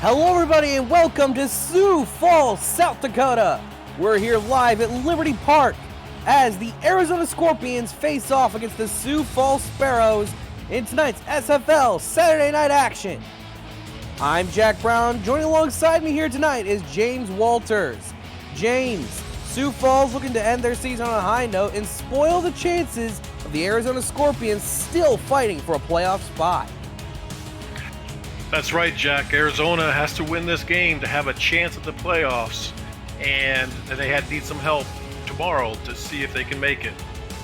Hello everybody and welcome to Sioux Falls, South Dakota. We're here live at Liberty Park as the Arizona Scorpions face off against the Sioux Falls Sparrows in tonight's SFL Saturday night action. I'm Jack Brown. Joining alongside me here tonight is James Walters. James, Sioux Falls looking to end their season on a high note and spoil the chances of the Arizona Scorpions still fighting for a playoff spot. That's right, Jack. Arizona has to win this game to have a chance at the playoffs, and they need some help tomorrow to see if they can make it.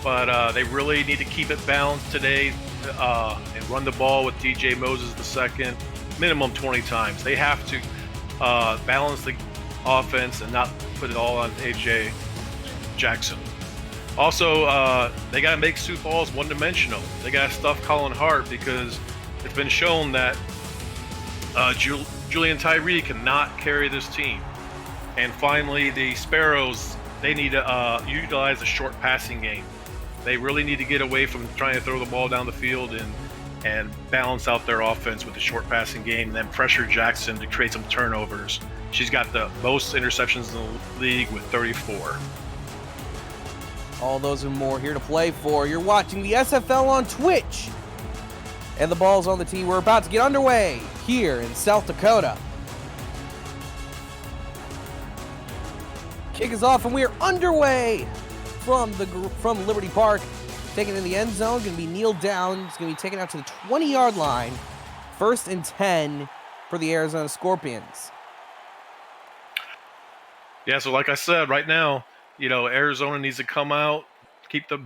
But they really need to keep it balanced today and run the ball with DJ Moses II minimum 20 times. They have to balance the offense and not put it all on AJ Jackson. Also, they got to make Sioux Falls one-dimensional. They got to stuff Colin Hart because it's been shown that Julian Tyree cannot carry this team. And finally, the Sparrows, they need to utilize a short passing game. They really need to get away from trying to throw the ball down the field and balance out their offense with the short passing game and then pressure Jackson to create some turnovers. She's got the most interceptions in the league with 34. All those and more here to play for. You're watching the SFL on Twitch. And the ball's on the tee. We're about to get underway here in South Dakota. Kick is off and we are underway from Liberty Park. Taken in the end zone, going to be kneeled down. It's going to be taken out to the 20-yard line. 1st and 10 for the Arizona Scorpions. Yeah, so like I said, right now, Arizona needs to come out, keep a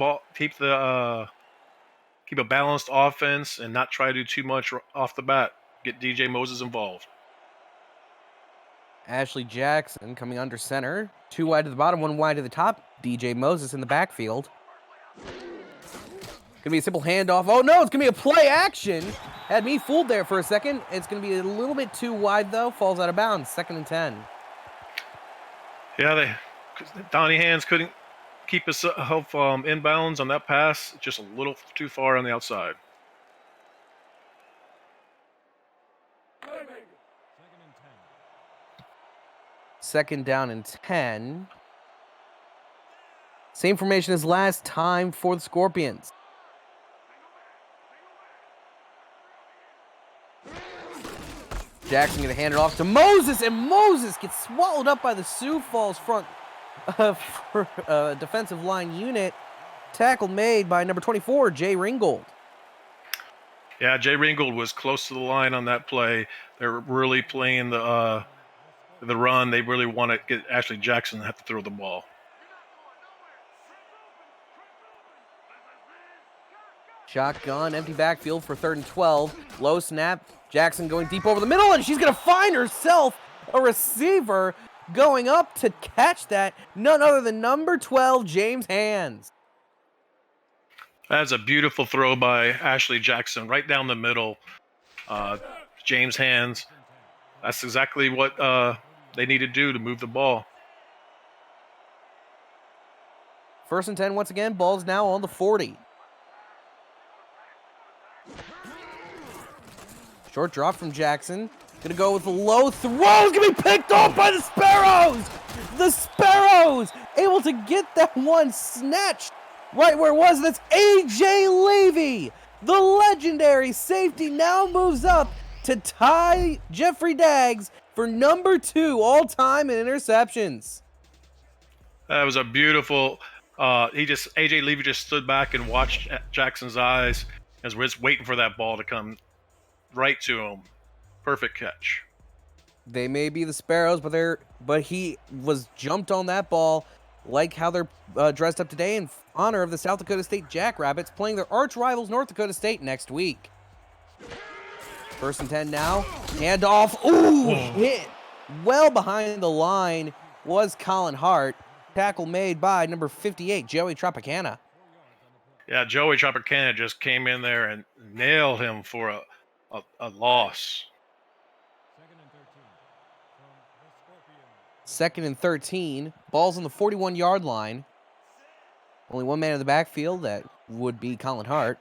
balanced offense and not try to do too much off the bat. Get DJ Moses involved. Ashley Jackson coming under center. 2 wide to the bottom, 1 wide to the top. DJ Moses in the backfield. Gonna be a simple handoff. Oh no, it's gonna be a play action. Had me fooled there for a second. It's gonna be a little bit too wide though. Falls out of bounds. 2nd and 10. Yeah, Donnie Hands couldn't keep himself inbounds on that pass, just a little too far on the outside. Second down and 10. Same formation as last time for the Scorpions. Jackson going to hand it off to Moses, and Moses gets swallowed up by the Sioux Falls front defensive line unit. Tackle made by number 24, Jay Ringgold. Yeah, Jay Ringgold was close to the line on that play. They're really playing the run. They really want to get Ashley Jackson to have to throw the ball. Shotgun, empty backfield for 3rd and 12. Low snap. Jackson going deep over the middle, and she's going to find herself a receiver going up to catch that. None other than number 12, James Hands. That's a beautiful throw by Ashley Jackson right down the middle. James Hands. That's exactly what they need to do to move the ball. 1st and 10 once again. Ball's now on the 40. Short drop from Jackson. Gonna go with a low throw. It's gonna be picked off by the Sparrows! The Sparrows able to get that one snatched right where it was. That's AJ Levy. The legendary safety now moves up to tie Jeffrey Daggs for number 2 all-time in interceptions. That was a beautiful. AJ Levy just stood back and watched Jackson's eyes as we're just waiting for that ball to come right to him. Perfect catch. They may be the Sparrows, but he was jumped on that ball like how they're dressed up today in honor of the South Dakota State Jackrabbits playing their arch rivals North Dakota State next week. 1st and 10 now. Handoff. Ooh, hit well behind the line was Colin Hart. Tackle made by number 58, Joey Tropicana. Yeah, Joey Tropicana just came in there and nailed him for a loss. 2nd and 13. Ball's on the 41-yard line. Only one man in the backfield. That would be Colin Hart.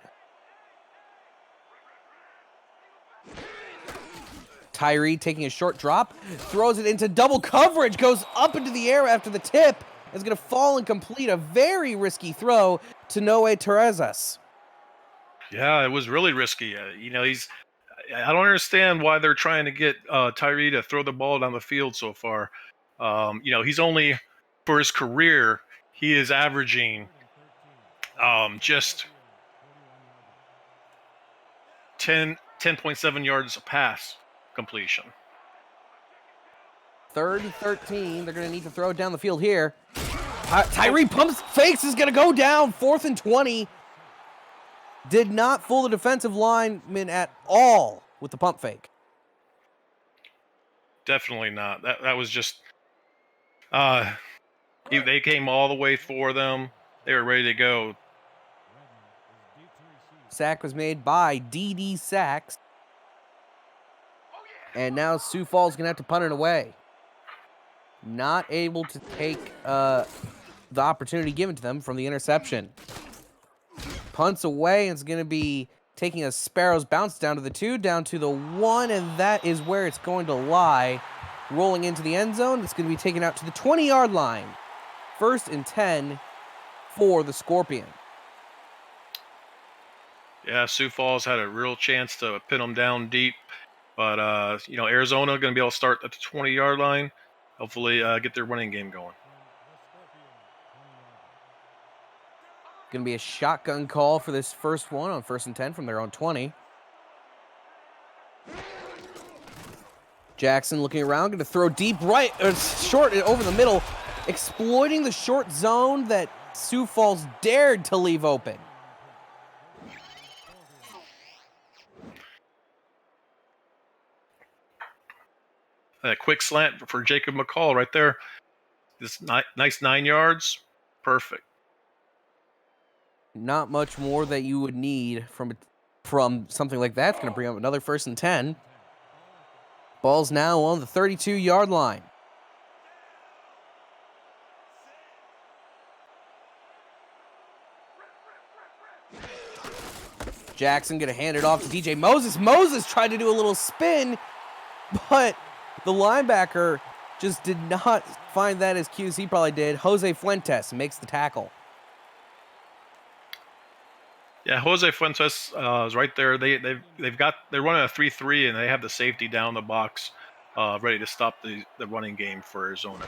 Tyree taking a short drop, throws it into double coverage, goes up into the air after the tip, is going to fall and complete a very risky throw to Noe Terezas. Yeah, it was really risky. You know, I don't understand why they're trying to get Tyree to throw the ball down the field so far. You know, he's only, for his career, he is averaging just 10.7 yards a pass completion. 3rd and 13. They're going to need to throw it down the field here. Tyree pumps fakes, is going to go down. 4th and 20. Did not fool the defensive lineman at all with the pump fake. Definitely not. That was just they came all the way for them. They were ready to go. Sack was made by D.D. Sachs. And now Sioux Falls going to have to punt it away. Not able to take the opportunity given to them from the interception. Punts away, and it's going to be taking a Sparrows bounce down to the 2, down to the 1, and that is where it's going to lie. Rolling into the end zone, it's going to be taken out to the 20-yard line. 1st and 10 for the Scorpion. Yeah, Sioux Falls had a real chance to pin them down deep, but you know, Arizona going to be able to start at the 20-yard line. Hopefully, get their running game going. Going to be a shotgun call for this first one on 1st and 10 from their own 20. Jackson looking around, going to throw deep right, short over the middle, exploiting the short zone that Sioux Falls dared to leave open. A quick slant for Jacob McCall right there. This nice 9 yards. Perfect. Not much more that you would need from something like that. It's going to bring up another 1st and 10. Ball's now on the 32-yard line. Jackson going to hand it off to DJ Moses. Moses tried to do a little spin, but the linebacker just did not find that as cute as he probably did. Jose Fuentes makes the tackle. Yeah, Jose Fuentes is right there. They're running a 3-3, and they have the safety down the box, ready to stop the running game for Arizona.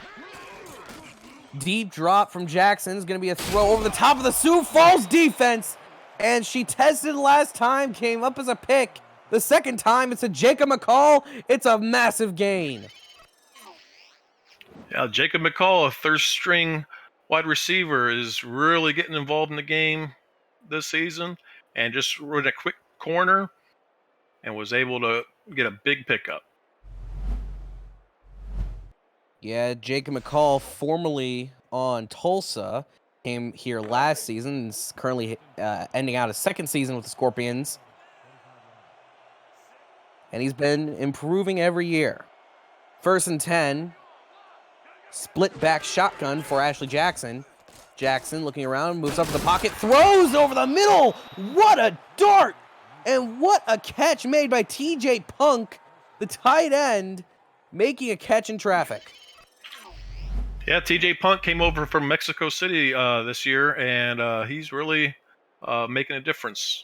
Deep drop from Jackson is going to be a throw over the top of the Sioux Falls defense, and she tested last time, came up as a pick. The second time, it's a Jacob McCall. It's a massive gain. Yeah, Jacob McCall, a third-string wide receiver, is really getting involved in the game this season, and just ran a quick corner and was able to get a big pickup. Yeah, Jacob McCall, formerly on Tulsa, came here last season and is currently ending out a second season with the Scorpions. And he's been improving every year. 1st and 10. Split back shotgun for Ashley Jackson. Jackson looking around, moves up to the pocket, throws over the middle. What a dart! And what a catch made by TJ Punk, the tight end, making a catch in traffic. Yeah, TJ Punk came over from Mexico City this year, and he's really making a difference.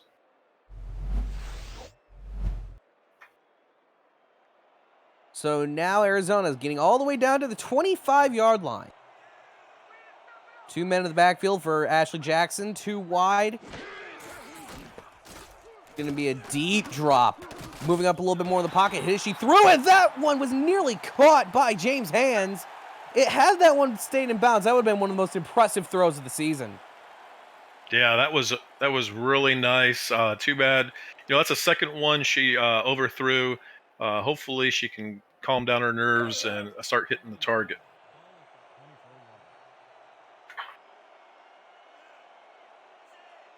So now Arizona's getting all the way down to the 25-yard line. 2 men in the backfield for Ashley Jackson, 2 wide. Going to be a deep drop. Moving up a little bit more in the pocket. She threw it. That one was nearly caught by James Hands. Had that one stayed in bounds, that would have been one of the most impressive throws of the season. Yeah, that was really nice. Too bad. You know, that's the second one she overthrew. Hopefully she can calm down her nerves and start hitting the target.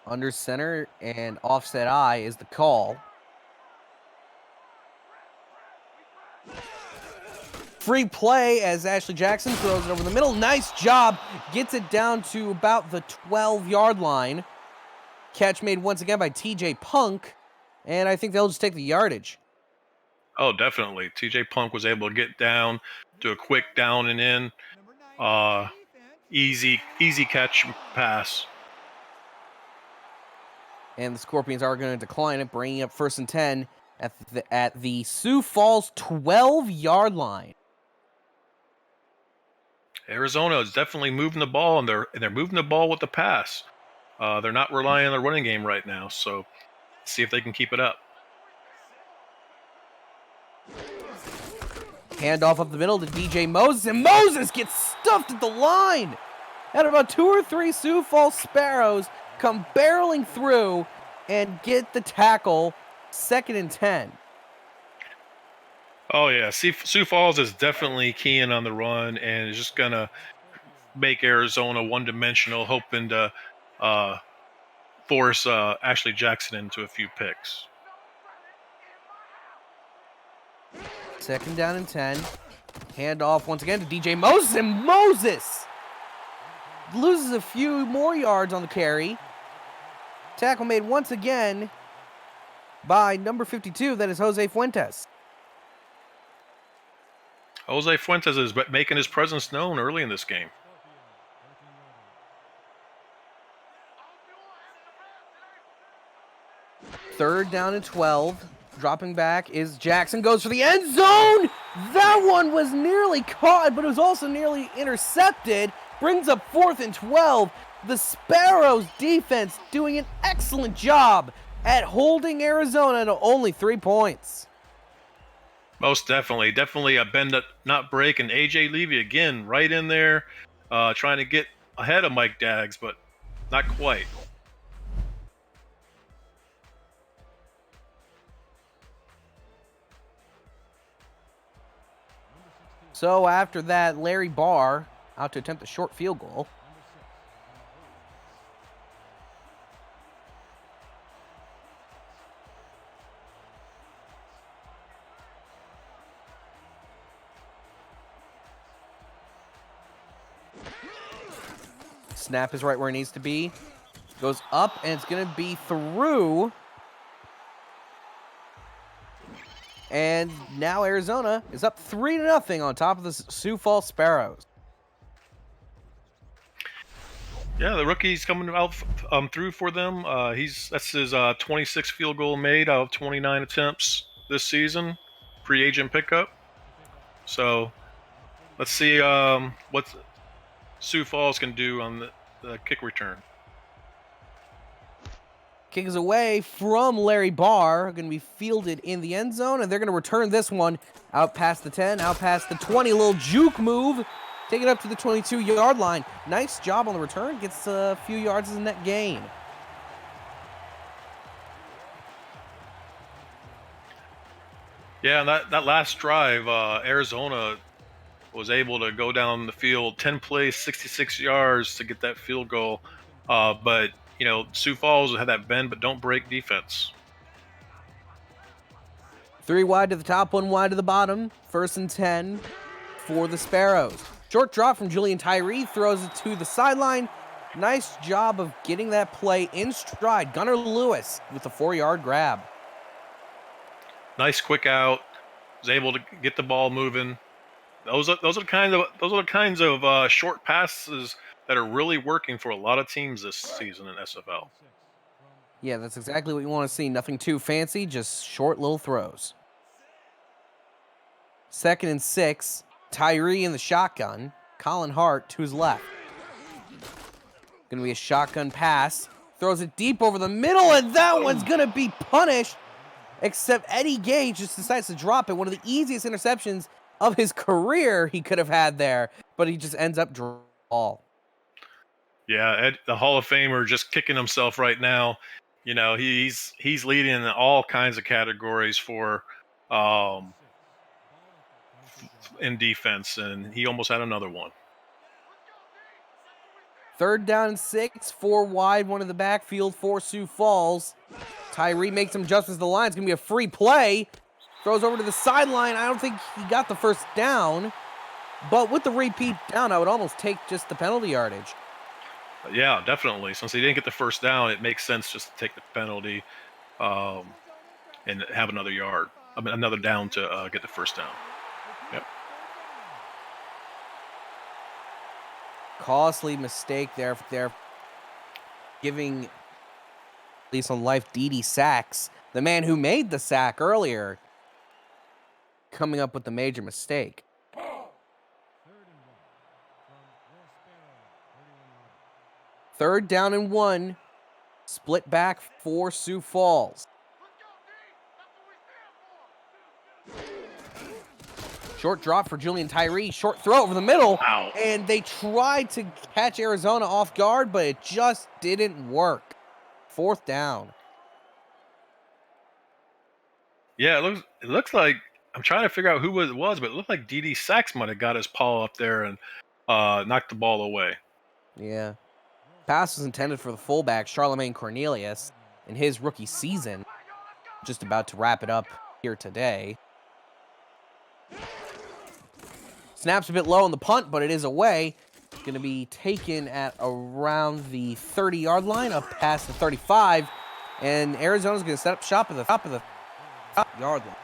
Under center and offset eye is the call. Free play as Ashley Jackson throws it over the middle. Nice job. Gets it down to about the 12-yard line. Catch made once again by TJ Punk. And I think they'll just take the yardage. Oh, definitely. TJ Punk was able to get down, do a quick down and in, uh, easy catch pass. And the Scorpions are going to decline it, bringing up 1st and 10 at the Sioux Falls 12-yard line. Arizona is definitely moving the ball, and they're moving the ball with the pass. They're not relying on the running game right now, so see if they can keep it up. Handoff up the middle to DJ Moses, and Moses gets stuffed at the line. And about 2 or 3 Sioux Falls Sparrows come barreling through and get the tackle. 2nd and 10. Oh yeah, Sioux Falls is definitely keying on the run and is just gonna make Arizona one-dimensional, hoping to force Ashley Jackson into a few picks. 2nd down and 10. Handoff once again to DJ Moses, and Moses loses a few more yards on the carry. Tackle made once again by number 52, that is Jose Fuentes. Jose Fuentes is making his presence known early in this game. Third down and 12. Dropping back is Jackson, goes for the end zone. That one was nearly caught, but it was also nearly intercepted. Brings up 4th and 12. The Sparrows defense doing an excellent job at holding Arizona to only 3 points. Most definitely. Definitely a bend not break, and AJ Levy again right in there trying to get ahead of Mike Daggs, but not quite. So after that, Larry Barr out to attempt a short field goal. Snap is right where it needs to be. Goes up, and it's going to be through. And now Arizona is up 3-0 on top of the Sioux Falls Sparrows. Yeah, the rookie's coming out through for them. That's his 26th field goal made out of 29 attempts this season, free agent pickup. So let's see what Sioux Falls can do on the kick return. Kick is away from Larry Barr, going to be fielded in the end zone, and they're going to return this one out past the 10, out past the 20. A little juke move, take it up to the 22-yard line. Nice job on the return, gets a few yards as a net gain. Yeah, and that last drive, Arizona was able to go down the field, 10 plays, 66 yards to get that field goal. But, you know, Sioux Falls had that bend but don't break defense. 3 wide to the top, 1 wide to the bottom. 1st and 10 for the Sparrows. Short drop from Julian Tyree, throws it to the sideline. Nice job of getting that play in stride. Gunnar Lewis with a 4-yard grab. Nice quick out. Was able to get the ball moving. Those are the kinds of short passes that are really working for a lot of teams this season in SFL. Yeah, that's exactly what you want to see. Nothing too fancy, just short little throws. 2nd and 6. Tyree in the shotgun. Colin Hart to his left. Going to be a shotgun pass. Throws it deep over the middle, and that one's going to be punished. Except Eddie Gage just decides to drop it. One of the easiest interceptions of his career he could have had there, but he just ends up dropping the ball. Yeah, Ed, the Hall of Famer, just kicking himself right now. You know, he's leading in all kinds of categories for in defense, and he almost had another one. 3rd down and 6, 4 wide, 1 in the backfield for Sioux Falls. Tyree makes some adjustments to the line. It's going to be a free play. Throws over to the sideline. I don't think he got the 1st down, but with the repeat down, I would almost take just the penalty yardage. Yeah, definitely. Since he didn't get the 1st down, it makes sense just to take the penalty and have another yard. another down to get the first down. Yep. Costly mistake there. Giving, at least on life, Didi sacks. The man who made the sack earlier coming up with the major mistake. Third down and 1. Split back for Sioux Falls. Short drop for Julian Tyree. Short throw over the middle. Wow. And they tried to catch Arizona off guard, but it just didn't work. Fourth down. Yeah, it looks like, I'm trying to figure out who it was, but it looked like Didi Sachs might have got his paw up there and knocked the ball away. Yeah. Pass was intended for the fullback, Charlemagne Cornelius, in his rookie season. Just about to wrap it up here today. Snaps a bit low on the punt, but it is away. It's going to be taken at around the 30-yard line, up past the 35. And Arizona's going to set up shop at the top of the yard line.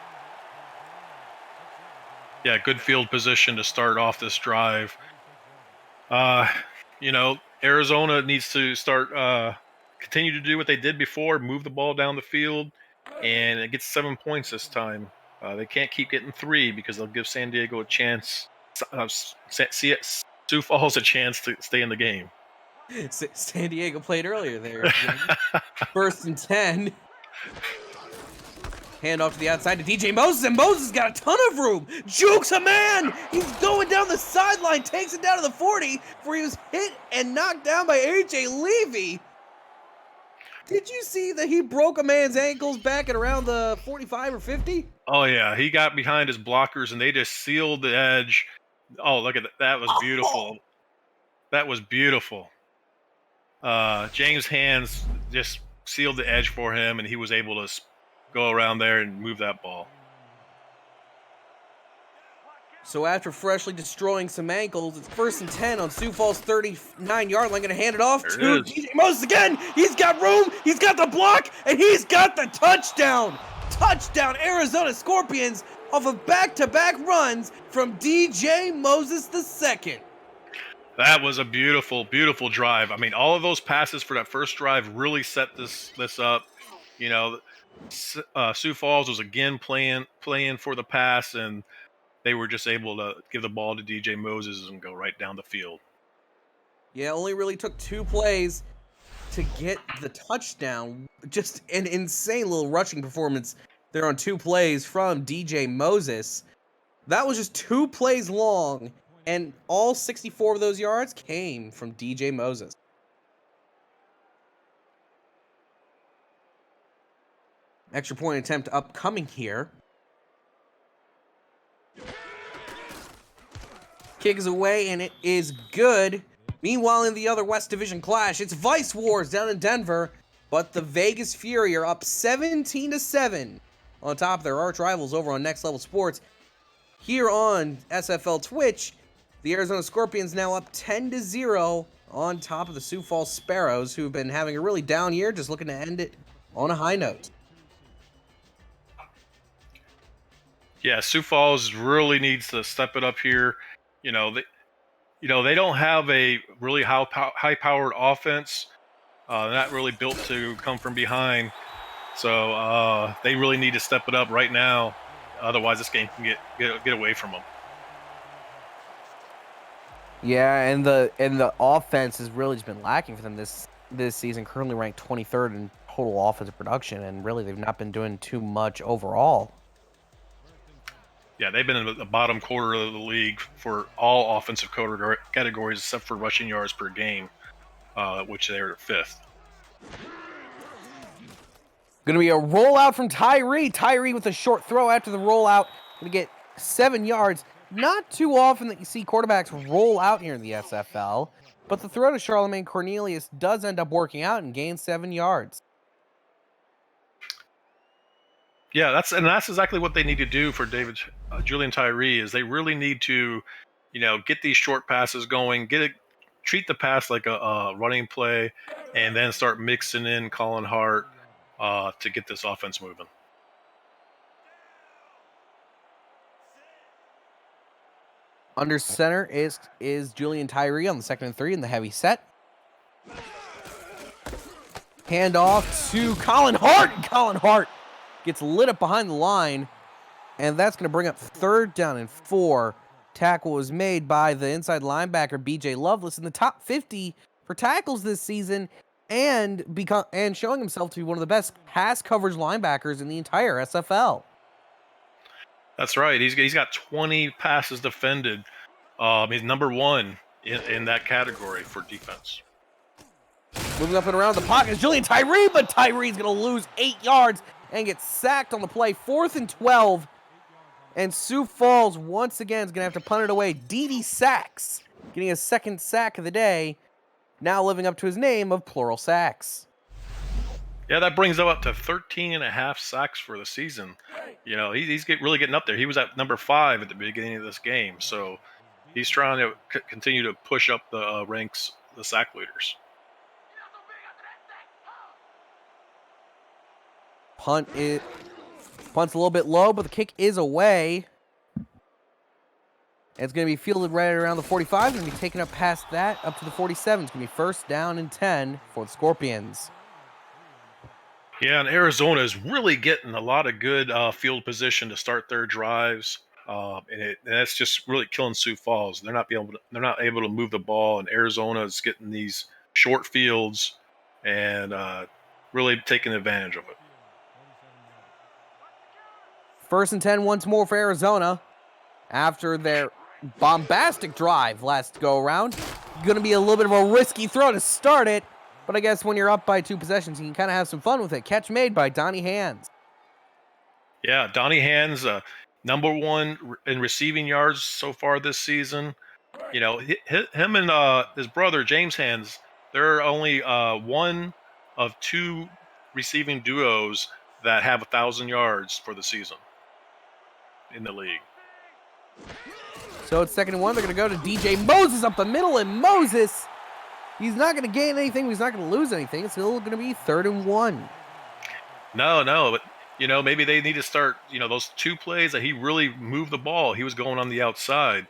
Yeah, good field position to start off this drive. Arizona needs to start continue to do what they did before, move the ball down the field, and it gets 7 points this time. They can't keep getting 3 because they'll give San Diego a chance. Sioux Falls a chance to stay in the game. San Diego played earlier there. First and 10. Hand off to the outside to DJ Moses, and Moses got a ton of room. Jukes a man. He's going down the sideline, takes it down to the 40, where he was hit and knocked down by AJ Levy. Did you see that he broke a man's ankles back at around the 45 or 50? Oh, yeah. He got behind his blockers, and they just sealed the edge. Oh, look at that. That was beautiful. That was beautiful. James Hands just sealed the edge for him, and he was able to go around there and move that ball. So after freshly destroying some ankles, it's first and 10 on Sioux Falls' 39-yard line. Going to hand it off to DJ Moses again. He's got room. He's got the block, and he's got the touchdown. Touchdown, Arizona Scorpions, off of back-to-back runs from DJ Moses II. That was a beautiful, beautiful drive. I mean, all of those passes for that first drive really set this up. Sioux Falls was again playing for the pass, and they were just able to give the ball to DJ Moses and go right down the field. Yeah, only really took 2 plays to get the touchdown. Just an insane little rushing performance there on 2 plays from DJ Moses. That was just 2 plays long, and all 64 of those yards came from DJ Moses. Extra point attempt upcoming here. Kick is away, and it is good. Meanwhile, in the other West Division clash, it's Vice Wars down in Denver, but the Vegas Fury are up 17-7 on top of their arch rivals over on Next Level Sports. Here on SFL Twitch, the Arizona Scorpions now up 10-0 on top of the Sioux Falls Sparrows, who've been having a really down year, just looking to end it on a high note. Yeah, Sioux Falls really needs to step it up here. They don't have a really high-powered offense. They're not really built to come from behind. So they really need to step it up right now. Otherwise, this game can get away from them. Yeah, and the offense has really just been lacking for them this season. Currently ranked 23rd in total offensive production, and really they've not been doing too much overall. Yeah, they've been in the bottom quarter of the league for all offensive categories except for rushing yards per game, which they're 5th. Going to be a rollout from Tyree. Tyree with a short throw after the rollout. Going to get 7 yards. Not too often that you see quarterbacks roll out here in the SFL, but the throw to Charlemagne Cornelius does end up working out and gains 7 yards. Yeah, that's exactly what they need to do for Julian Tyree. Is they really need to, get these short passes going, treat the pass like a running play, and then start mixing in Colin Hart to get this offense moving. Under center is Julian Tyree on the 2nd and 3 in the heavy set. Handoff to Colin Hart. Colin Hart gets lit up behind the line, and that's going to bring up 3rd down and 4. Tackle was made by the inside linebacker B.J. Loveless in the top 50 for tackles this season, and showing himself to be one of the best pass coverage linebackers in the entire SFL. That's right. He's got 20 passes defended. He's number 1 in that category for defense. Moving up and around the pocket is Julian Tyree, but Tyree's going to lose 8 yards and get sacked on the play. 4th and 12. And Sioux Falls once again is going to have to punt it away. Dede Sacks getting his 2nd sack of the day, now living up to his name of plural sacks. Yeah, that brings him up to 13.5 sacks for the season. You know, he's really getting up there. He was at number 5 at the beginning of this game, so he's trying to continue to push up the ranks, the sack leaders. Punt's a little bit low, but the kick is away. It's going to be fielded right around the 45. It's going to be taken up past that, up to the 47. It's going to be 1st down and 10 for the Scorpions. Yeah, and Arizona is really getting a lot of good field position to start their drives, and that's just really killing Sioux Falls. They're not able to move the ball, and Arizona is getting these short fields and really taking advantage of it. 1st and 10 once more for Arizona after their bombastic drive last go around. Going to be a little bit of a risky throw to start it, but I guess when you're up by 2 possessions, you can kind of have some fun with it. Catch made by Donnie Hands. Yeah, Donnie Hands, number 1 in receiving yards so far this season. You know, him and his brother James Hands, they're only 1 of 2 receiving duos that have 1,000 yards for the season in the league. So it's 2nd and 1. They're going to go to DJ Moses up the middle, and Moses, he's not going to gain anything. He's not going to lose anything. It's still going to be 3rd and 1. No, but you know, maybe they need to start. You know, those 2 plays that he really moved the ball. He was going on the outside.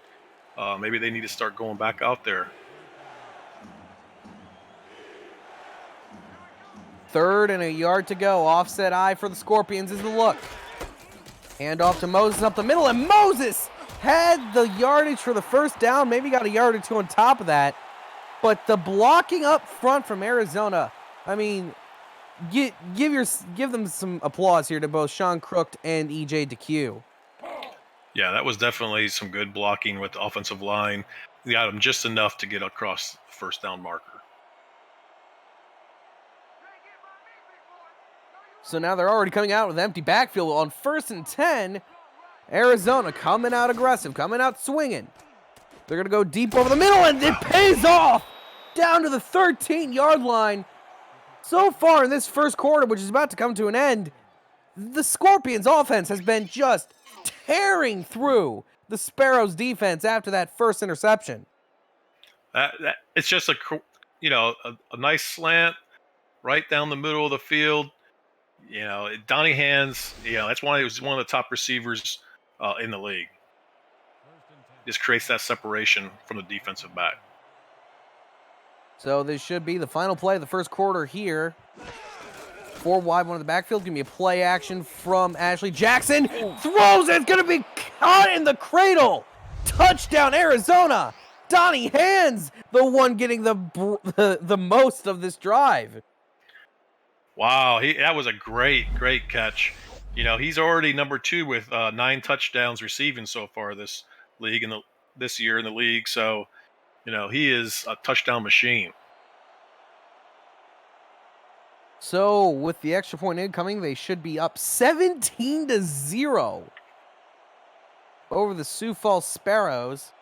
Maybe they need to start going back out there. 3rd and a yard to go. Offset eye for the Scorpions is the look. Hand off to Moses up the middle, and Moses had the yardage for the 1st down. Maybe got a yard or 2 on top of that. But the blocking up front from Arizona, I mean, give them some applause here to both Sean Crooked and EJ DeQ. Yeah, that was definitely some good blocking with the offensive line. They got him just enough to get across the 1st down marker. So now they're already coming out with empty backfield on 1st and 10. Arizona coming out aggressive, coming out swinging. They're going to go deep over the middle, and it pays off down to the 13-yard line. So far in this 1st quarter, which is about to come to an end, the Scorpions offense has been just tearing through the Sparrows defense after that 1st interception. It's just a nice slant right down the middle of the field. You know, Donnie Hands, you know, he was one of the top receivers in the league. Just creates that separation from the defensive back. So this should be the final play of the 1st quarter here. 4 wide, 1 in the backfield. Give me a play action from Ashley Jackson. Throws it. It's going to be caught in the cradle. Touchdown, Arizona. Donnie Hands, the one getting the most of this drive. Wow, that was a great catch. You know, he's already number 2 with 9 touchdowns receiving so far this year in the league. So, you know, he is a touchdown machine. So with the extra point incoming, they should be up 17-0 over the Sioux Falls Sparrows.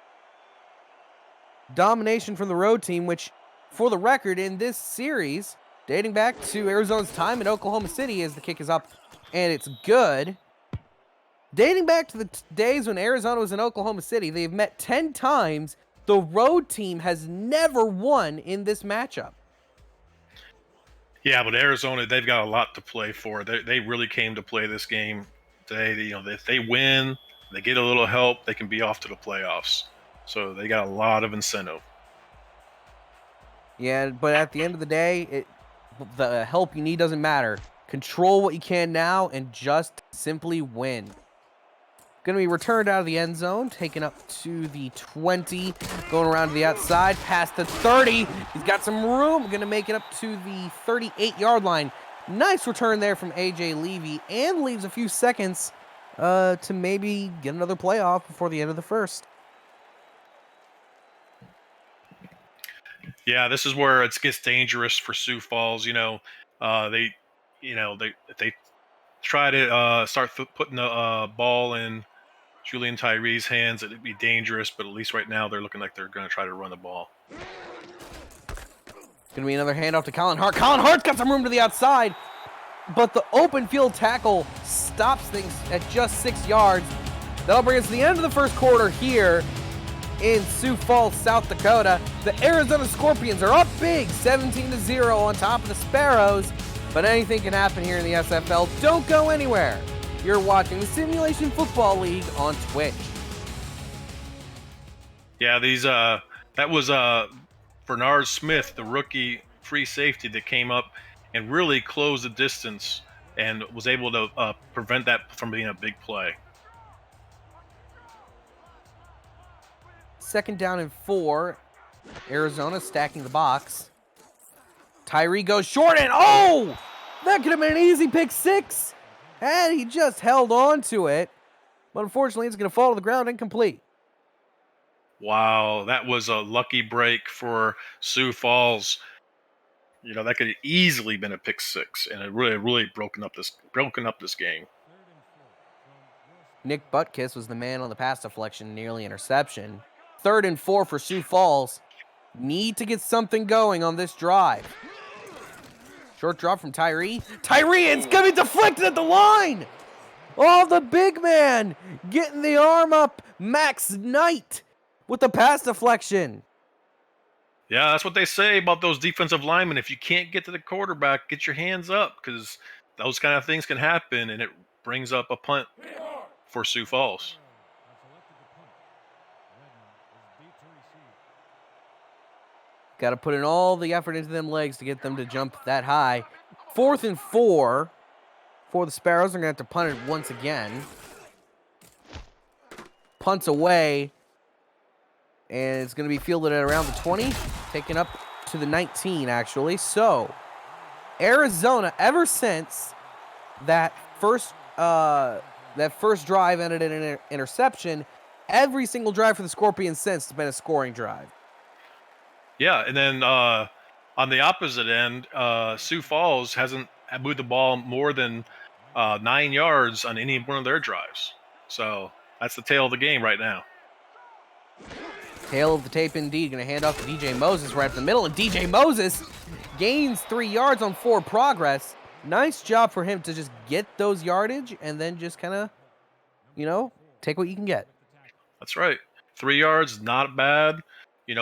Domination from the road team, which, for the record, in this series, dating back to Arizona's time in Oklahoma City, as the kick is up and it's good. Dating back to the days when Arizona was in Oklahoma City, they've met 10 times. The road team has never won in this matchup. Yeah, but Arizona, they've got a lot to play for. They really came to play this game today. You know, if they win, they get a little help, they can be off to the playoffs. So they got a lot of incentive. Yeah, but at the end of the day, the help you need doesn't matter. Control what you can now and just simply win. Going to be returned out of the end zone, taken up to the 20, going around to the outside, past the 30. He's got some room, going to make it up to the 38-yard line. Nice return there from A.J. Levy, and leaves a few seconds to maybe get another playoff before the end of the first. Yeah, this is where it gets dangerous for Sioux Falls. They if they try to start putting the ball in Julian Tyree's hands, it'd be dangerous. But at least right now, they're looking like they're going to try to run the ball. Going to be another handoff to Colin Hart. Colin Hart's got some room to the outside, but the open field tackle stops things at just 6 yards. That'll bring us to the end of the first quarter here in Sioux Falls, South Dakota. The Arizona Scorpions are up big, 17-0 on top of the Sparrows, but anything can happen here in the SFL. Don't go anywhere. You're watching the Simulation Football League on Twitch. Yeah, that was Bernard Smith, the rookie free safety that came up and really closed the distance and was able to prevent that from being a big play. 2nd down and 4. Arizona stacking the box. Tyree goes short and that could have been an easy pick 6. And he just held on to it. But unfortunately, it's going to fall to the ground incomplete. Wow, that was a lucky break for Sioux Falls. That could have easily been a pick 6, and it really broken up this game. Nick Butkus was the man on the pass deflection, nearly interception. 3rd and 4 for Sioux Falls. Need to get something going on this drive. Short drop from Tyree. Tyree, it's going to be deflected at the line. The big man getting the arm up. Max Knight with the pass deflection. Yeah, that's what they say about those defensive linemen. If you can't get to the quarterback, get your hands up, because those kind of things can happen, and it brings up a punt for Sioux Falls. Got to put in all the effort into them legs to get them to jump that high. 4th and 4 for the Sparrows. They're going to have to punt it once again. Punts away. And it's going to be fielded at around the 20. Taken up to the 19, actually. So, Arizona, ever since that first drive ended in an interception, every single drive for the Scorpions since has been a scoring drive. Yeah, and then on the opposite end, Sioux Falls hasn't moved the ball more than 9 yards on any one of their drives. So that's the tail of the game right now. Tail of the tape indeed. Going to hand off to DJ Moses right up the middle, and DJ Moses gains 3 yards on 4 progress. Nice job for him to just get those yardage and then just kind of, take what you can get. That's right. 3 yards, not bad.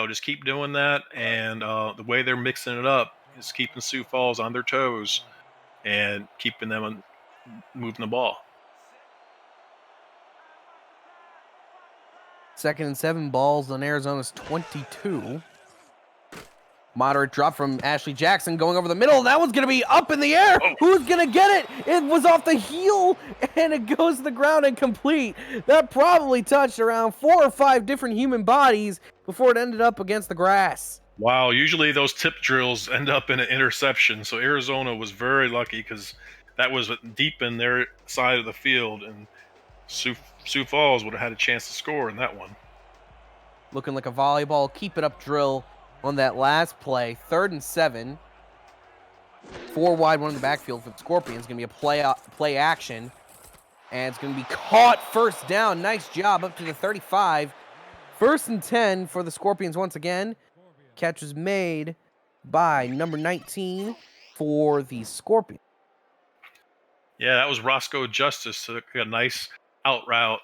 Just keep doing that, and the way they're mixing it up is keeping Sioux Falls on their toes and keeping them moving the ball. 2nd and 7, balls on Arizona's 22. Moderate drop from Ashley Jackson going over the middle. That one's going to be up in the air. Oh. Who's going to get it? It was off the heel, and it goes to the ground incomplete. That probably touched around 4 or 5 different human bodies before it ended up against the grass. Wow, usually those tip drills end up in an interception, so Arizona was very lucky because that was deep in their side of the field, and Sioux Falls would have had a chance to score in that one. Looking like a volleyball keep it up drill on that last play. 3rd and 7. 4 wide, 1 in the backfield for the Scorpions. Going to be a play action. And it's going to be caught first down. Nice job up to the 35. 1st and 10 for the Scorpions once again. Catch was made by number 19 for the Scorpions. Yeah, that was Roscoe Justice. Took a nice out route,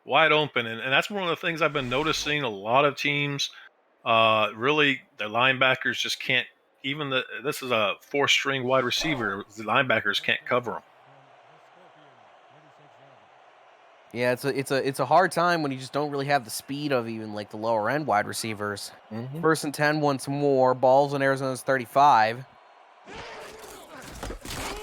wide open. And that's one of the things I've been noticing. A lot of teams, really, their linebackers just can't, this is a 4-string wide receiver. The linebackers can't cover them. Yeah, it's a hard time when you just don't really have the speed of even like the lower end wide receivers. Mm-hmm. 1st and 10 once more. Balls on Arizona's 35.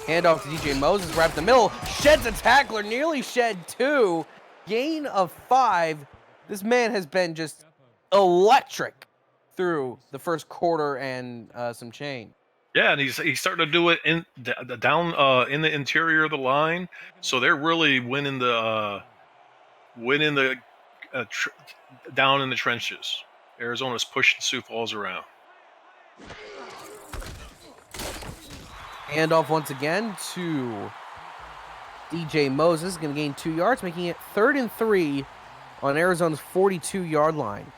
Handoff to DJ Moses right up the middle. Sheds a tackler, nearly shed 2. Gain of 5. This man has been just electric through the first quarter and some change. Yeah, and he's starting to do it in down in the interior of the line, so they're really winning the down in the trenches. Arizona's pushing Sioux Falls around. Handoff once again to DJ Moses. Going to gain 2 yards, making it 3rd and 3 on Arizona's 42-yard line.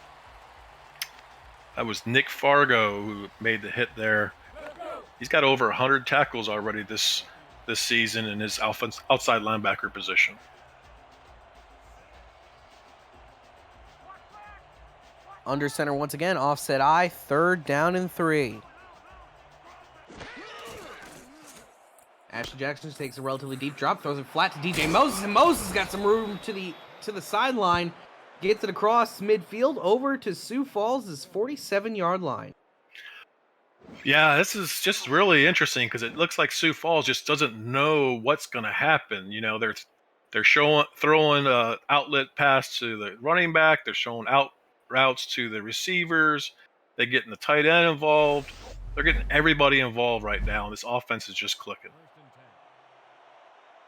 That was Nick Fargo who made the hit there. He's got over 100 tackles already this season in his outside linebacker position. Under center once again, offset I, 3rd down and 3. Ashley Jackson takes a relatively deep drop, throws it flat to DJ Moses, and Moses got some room to the sideline, gets it across midfield over to Sioux Falls' 47-yard line. Yeah, this is just really interesting because it looks like Sioux Falls just doesn't know what's going to happen. You know, they're throwing outlet pass to the running back. They're showing out routes to the receivers. They're getting the tight end involved. They're getting everybody involved right now. This offense is just clicking.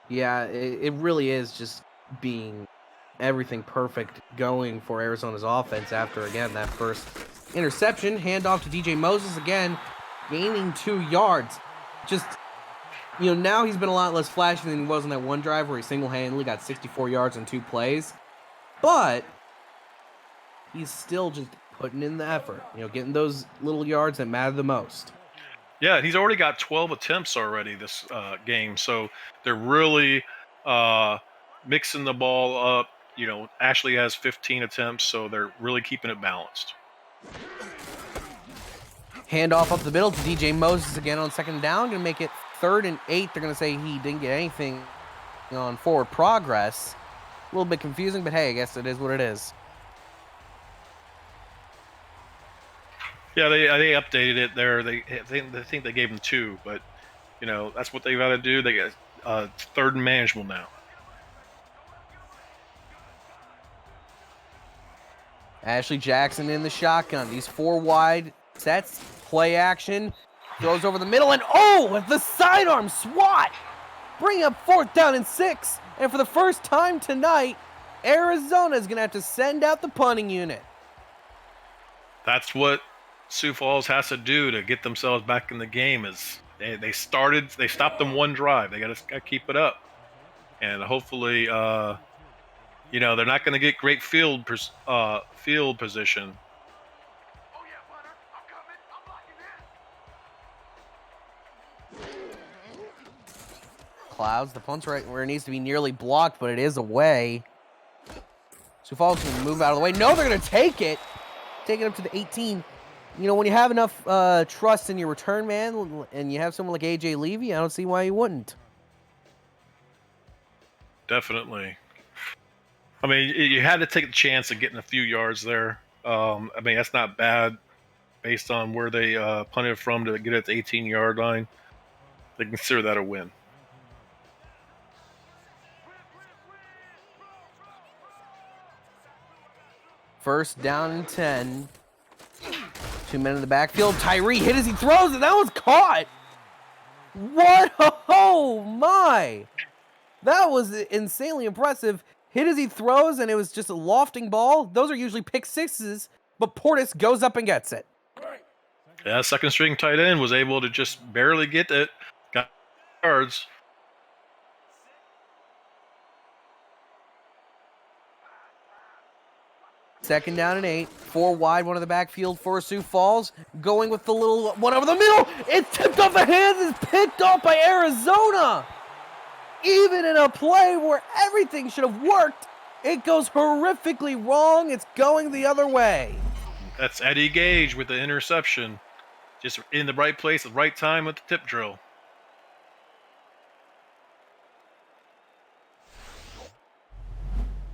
Yeah, it really is just being everything perfect going for Arizona's offense after, again, that first interception. Handoff to DJ Moses again, gaining 2 yards. Just, now he's been a lot less flashy than he was on that one drive where he single-handedly got 64 yards in 2 plays. But he's still just putting in the effort, getting those little yards that matter the most. Yeah, he's already got 12 attempts already this game, so they're really mixing the ball up. Ashley has 15 attempts, so they're really keeping it balanced. Handoff up the middle to DJ Moses again on 2nd down. Going to make it 3rd and 8. They're going to say he didn't get anything on forward progress. A little bit confusing, but hey, I guess it is what it is. Yeah, they updated it there. They think they gave him 2, but that's what they got to do. They got 3rd and manageable now. Ashley Jackson in the shotgun. These 4 wide sets, play action, throws over the middle, and with the sidearm swat, bring up 4th down and 6. And for the first time tonight, Arizona is going to have to send out the punting unit. That's what Sioux Falls has to do to get themselves back in the game. Is they stopped them one drive. They got to keep it up, and hopefully, they're not going to get great field position. Clouds, the punt's right where it needs to be nearly blocked, but it is away. Sioux Falls can move out of the way. No, they're going to take it up to the 18. When you have enough trust in your return man and you have someone like AJ Levy, I don't see why you wouldn't. Definitely. I mean, you had to take the chance of getting a few yards there. That's not bad based on where they punted from to get it at the 18-yard line. They consider that a win. First down and 10. 2 men in the backfield. Tyree hit as he throws, and that was caught. What? Oh, my. That was insanely impressive. Hit as he throws, and it was just a lofting ball. Those are usually pick sixes, but Portis goes up and gets it. Yeah, 2nd string tight end was able to just barely get it. Got yards. Second down and 8. 4 wide, one of the backfield for Sioux Falls. Going with the little one over the middle. It's tipped off the hands. It's picked off by Arizona. Even in a play where everything should have worked, it goes horrifically wrong. It's going the other way. That's Eddie Gage with the interception. Just in the right place at the right time with the tip drill.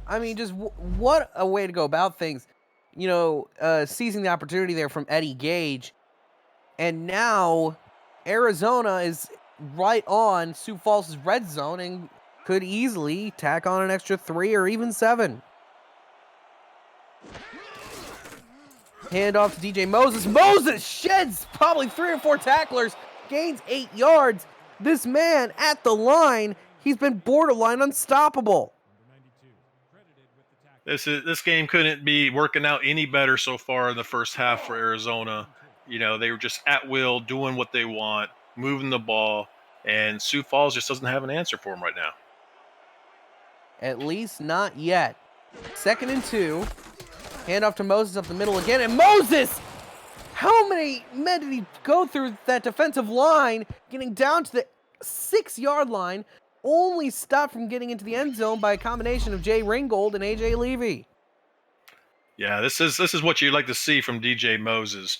I mean, just what a way to go about things. Seizing the opportunity there from Eddie Gage. And now Arizona is right on Sioux Falls' red zone and could easily tack on an extra 3 or even 7. Hand off to DJ Moses. Moses sheds probably 3 or 4 tacklers, gains 8 yards. This man at the line, he's been borderline unstoppable. This game couldn't be working out any better so far in the first half for Arizona. They were just at will, doing what they want, moving the ball, and Sioux Falls just doesn't have an answer for them right now. At least not yet. 2nd and 2. Hand off to Moses up the middle again, and Moses! How many men did he go through that defensive line, getting down to the 6-yard line, only stopped from getting into the end zone by a combination of Jay Ringgold and AJ Levy. Yeah, this is what you'd like to see from DJ Moses.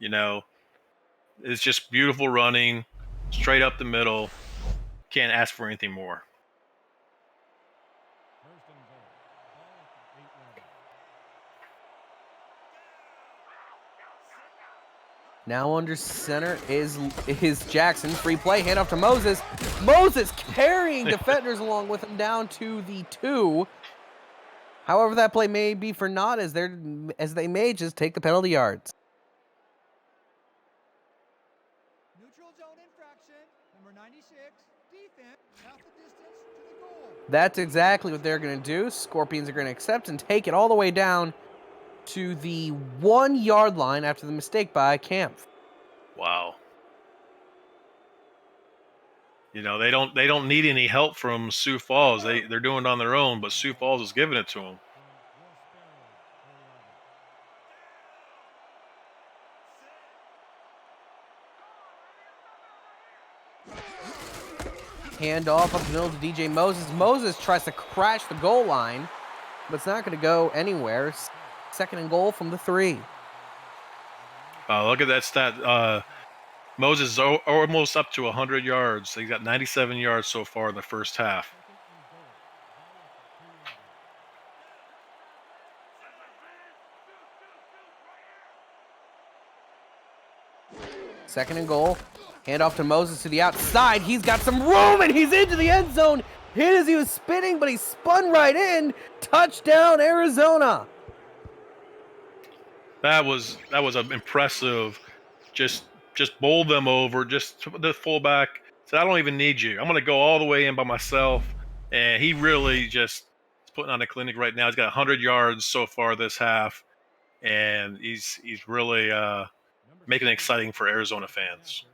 It's just beautiful running, straight up the middle. Can't ask for anything more. Now under center is Jackson. Free play, hand off to Moses. Moses carrying defenders along with him down to the 2. However, that play may be for naught as they may just take the penalty yards. Neutral zone infraction, number 96, defense, half the distance to the goal. That's exactly what they're going to do. Scorpions are going to accept and take it all the way down to the 1-yard line after the mistake by Kampf. Wow. They don't need any help from Sioux Falls. They're doing it on their own, but Sioux Falls is giving it to them. Hand off up the middle to DJ Moses. Moses tries to crash the goal line, but it's not going to go anywhere. 2nd and goal from the 3. Look at that stat. Moses is almost up to 100 yards. He got 97 yards so far in the first half. Second and goal. Hand off to Moses to the outside. He's got some room, and he's into the end zone. Hit as he was spinning, but he spun right in. Touchdown, Arizona. That was an impressive. Just bowled them over. Just the fullback said, "I don't even need you. I'm going to go all the way in by myself." And he really just is putting on a clinic right now. He's got 100 yards so far this half, and he's really making it exciting for Arizona fans.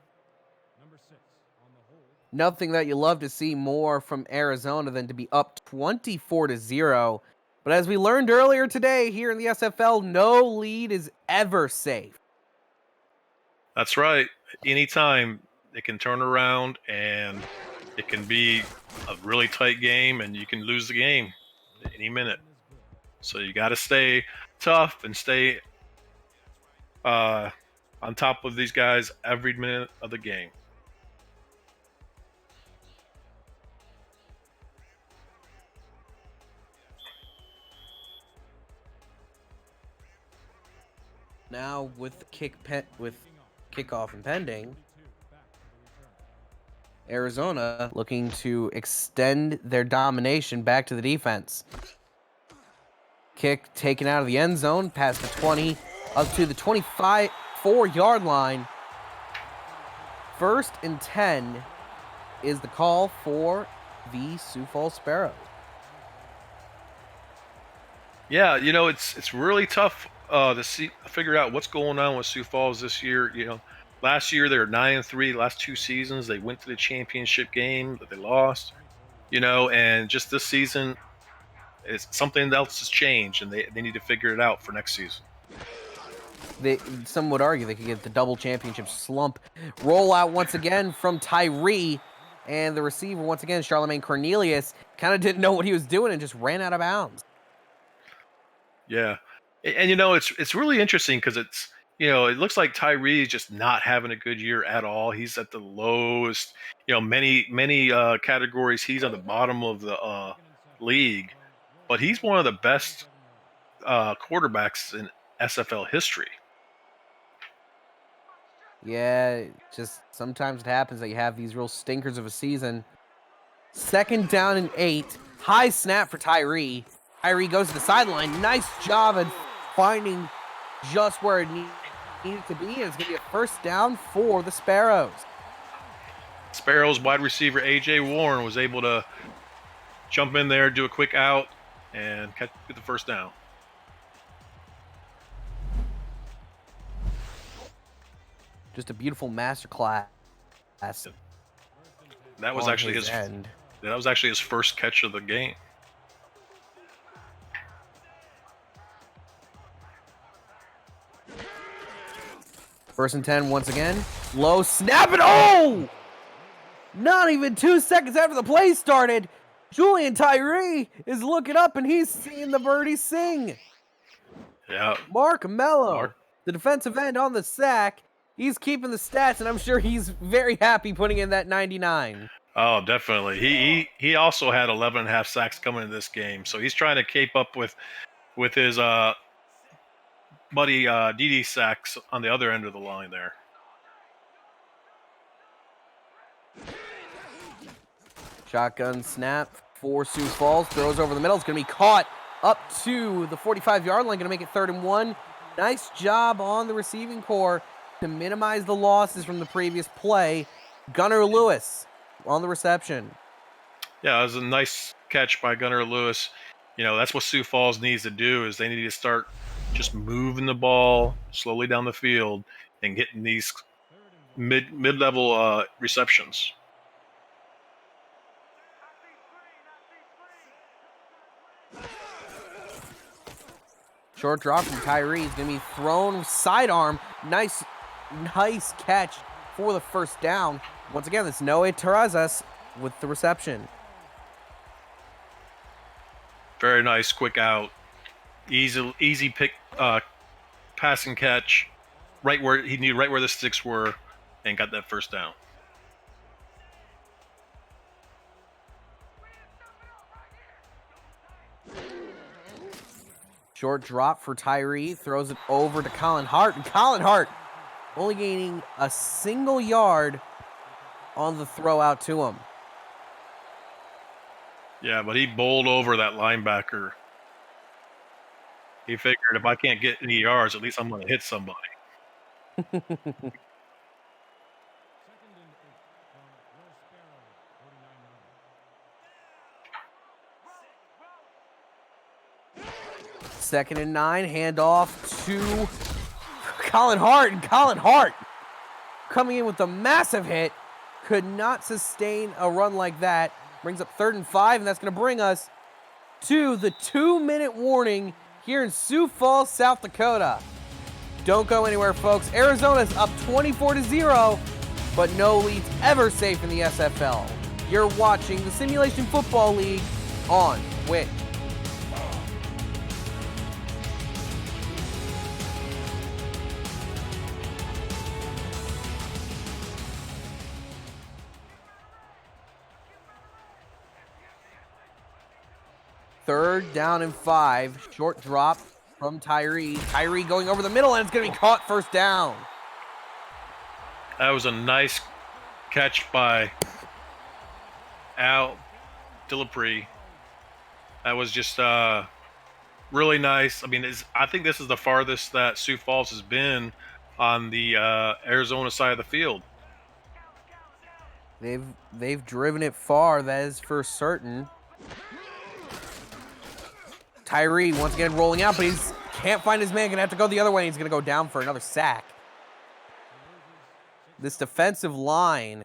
Nothing that you love to see more from Arizona than to be up 24-0. But as we learned earlier today here in the SFL, no lead is ever safe. That's right. Anytime it can turn around, and it can be a really tight game, and you can lose the game any minute. So you got to stay tough and stay on top of these guys every minute of the game. Now with kickoff impending, Arizona looking to extend their domination back to the defense. Kick taken out of the end zone, past the 20, up to the 24-yard line. 1st and 10 is the call for the Sioux Falls Sparrows. Yeah, it's really tough to figure out what's going on with Sioux Falls this year. Last year they were 9-3. Last 2 seasons they went to the championship game, but they lost. And just this season, it's something else has changed, and they need to figure it out for next season. Some would argue they could get the double championship slump. Rollout once again from Tyree, and the receiver once again, Charlemagne Cornelius, kind of didn't know what he was doing and just ran out of bounds. Yeah, and it's really interesting because it's it looks like Tyree is just not having a good year at all. He's at the lowest, many categories. He's on the bottom of the league, but he's one of the best quarterbacks in SFL history. Yeah, just sometimes it happens that you have these real stinkers of a season. 2nd down and 8. High snap for Tyree. Tyree goes to the sideline. Nice job at finding just where it needed to be. And it's going to be a 1st down for the Sparrows. Sparrows wide receiver A.J. Warren was able to jump in there, do a quick out, and get the 1st down. Just a beautiful masterclass. That was actually his end. That was actually his 1st catch of the game. First and 10 once again. Low snap and oh! Not even 2 seconds after the play started, Julian Tyree is looking up and he's seeing the birdie sing. Yeah. Mark Mello, the defensive end on the sack. He's keeping the stats, and I'm sure he's very happy putting in that 99. Oh, definitely. He also had 11.5 sacks coming in this game, so he's trying to keep up with his buddy DD sacks on the other end of the line there. Shotgun snap for Sioux Falls. Throws over the middle. It's going to be caught up to the 45-yard line. Going to make it 3rd and 1. Nice job on the receiving core to minimize the losses from the previous play. Gunnar Lewis on the reception. Yeah, it was a nice catch by Gunnar Lewis. You know, that's what Sioux Falls needs to do is they need to start just moving the ball slowly down the field and getting these mid-level receptions. Short drop from Tyree. He's going to be thrown sidearm. Nice catch for the 1st down. Once again, it's Noe Terrazas with the reception. Very nice, quick out. Easy pick, pass and catch. Right where he needed, right where the sticks were, and got that 1st down. Short drop for Tyree. Throws it over to Colin Hart. And Colin Hart only gaining a single yard on the throw out to him. Yeah, but he bowled over that linebacker. He figured if I can't get any yards, at least I'm going to hit somebody. Second and 9, handoff to Colin Hart. And Colin Hart coming in with a massive hit. Could not sustain a run like that. Brings up 3rd and 5, and that's going to bring us to the 2-minute warning here in Sioux Falls, South Dakota. Don't go anywhere, folks. Arizona's up 24-0, but no leads ever safe in the SFL. You're watching the Simulation Football League on Twitch. Third down and 5. Short drop from Tyree. Tyree going over the middle, and it's going to be caught 1st down. That was a nice catch by Al Dillapre. That was just really nice. I mean, I think this is the farthest that Sioux Falls has been on the Arizona side of the field. They've driven it far, that is for certain. Tyree once again rolling out, but he can't find his man. Gonna have to go the other way. He's gonna go down for another sack. This defensive line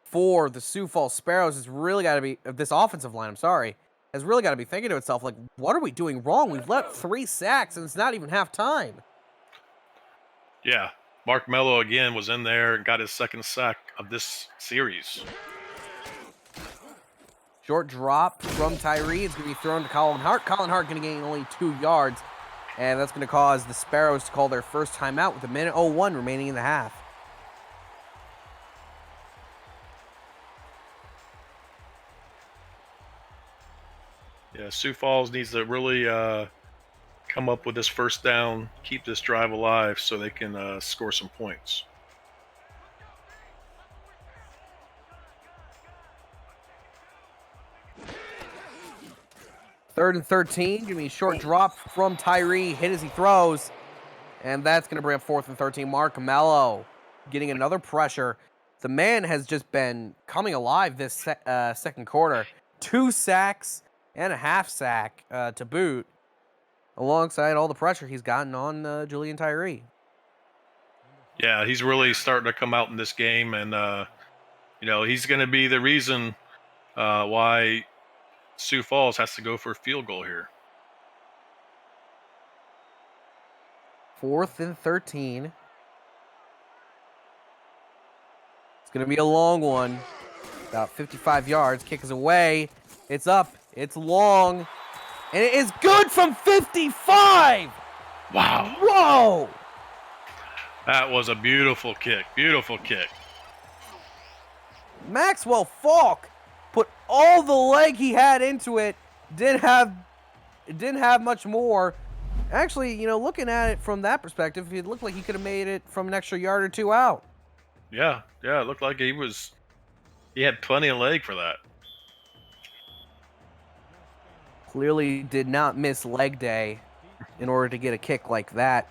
for the Sioux Falls Sparrows has really got to be, this offensive line, I'm sorry, has really got to be thinking to itself, like, what are we doing wrong? We've let 3 sacks, and it's not even half time. Yeah, Mark Mello again was in there and got his 2nd sack of this series. Short drop from Tyree. It's going to be thrown to Colin Hart. Colin Hart going to gain only 2 yards, and that's going to cause the Sparrows to call their first timeout with 1:01 remaining in the half. Yeah, Sioux Falls needs to really come up with this first down, keep this drive alive so they can score some points. Third and 13. Give me a short drop from Tyree. Hit as he throws. And that's going to bring up 4th and 13. Mark Mello getting another pressure. The man has just been coming alive this second quarter. 2 sacks and a half sack to boot, alongside all the pressure he's gotten on Julian Tyree. Yeah, he's really starting to come out in this game, and he's going to be the reason why Sioux Falls has to go for a field goal here. 4th and 13. It's going to be a long one. About 55 yards. Kick is away. It's up. It's long. And it is good from 55! Wow. Whoa! That was a beautiful kick. Beautiful kick. Maxwell Falk put all the leg he had into it. Didn't have much more. Actually, looking at it from that perspective, it looked like he could have made it from an extra yard or 2 out. Yeah, it looked like he had plenty of leg for that. Clearly did not miss leg day in order to get a kick like that.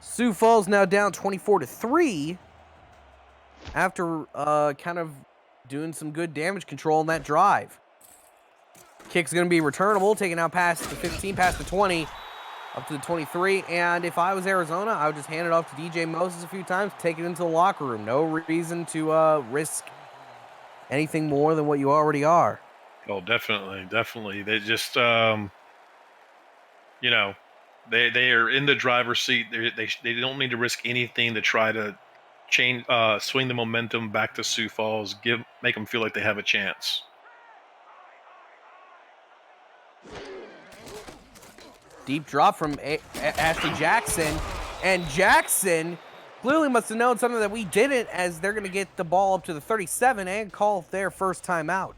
Sioux Falls now down 24-3 after kind of doing some good damage control on that drive. Kick's going to be returnable, taken out past the 15, past the 20, up to the 23. And if I was Arizona, I would just hand it off to DJ Moses a few times, take it into the locker room. No reason to risk anything more than what you already are. Oh, definitely. They just, they are in the driver's seat. They don't need to risk anything to try to swing the momentum back to Sioux Falls, make them feel like they have a chance. Deep drop from Ashley Jackson, and Jackson clearly must have known something that we didn't, as they're going to get the ball up to the 37 and call their first timeout.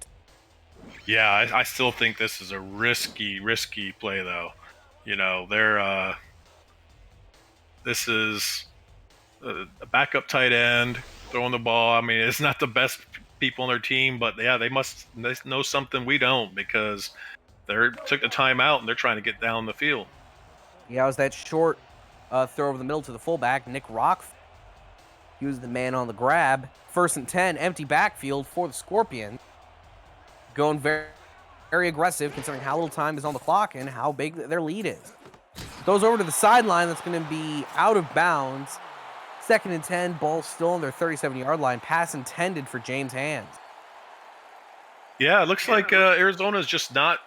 Yeah, I still think this is a risky play, though. This is a backup tight end throwing the ball. I mean, it's not the best people on their team, but yeah, they know something we don't, because they took the timeout and they're trying to get down the field. Yeah, it was that short throw over the middle to the fullback, Nick Rock. He was the man on the grab. 1st and 10, empty backfield for the Scorpions. Going very, very aggressive, considering how little time is on the clock and how big their lead is. Goes over to the sideline. That's going to be out of bounds. 2nd and 10, ball still on their 37-yard line. Pass intended for James Hands. Yeah, it looks like Arizona's just not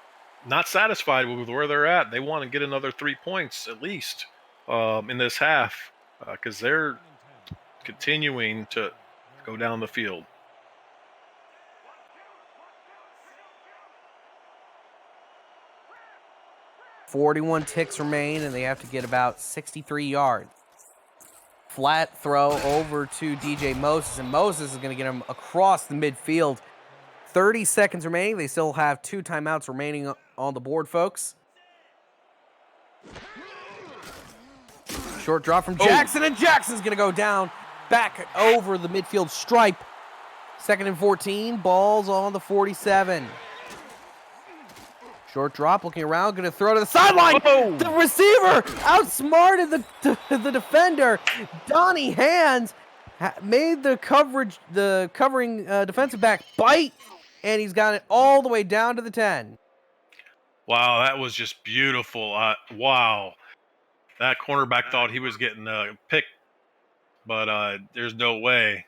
satisfied with where they're at. They want to get another 3 points at least in this half, because they're continuing to go down the field. .41 ticks remain, and they have to get about 63 yards. Flat throw over to DJ Moses, and Moses is going to get him across the midfield. 30 seconds remaining. They still have 2 timeouts remaining on the board, folks. Short drop from Jackson, and Jackson's going to go down back over the midfield stripe. 2nd and 14, balls on the 47. Short drop, looking around, going to throw to the sideline. Whoa. The receiver outsmarted the defender. Donnie Hands made the covering defensive back bite, and he's got it all the way down to the 10. Wow, that was just beautiful. Wow. That cornerback thought he was getting picked, but there's no way.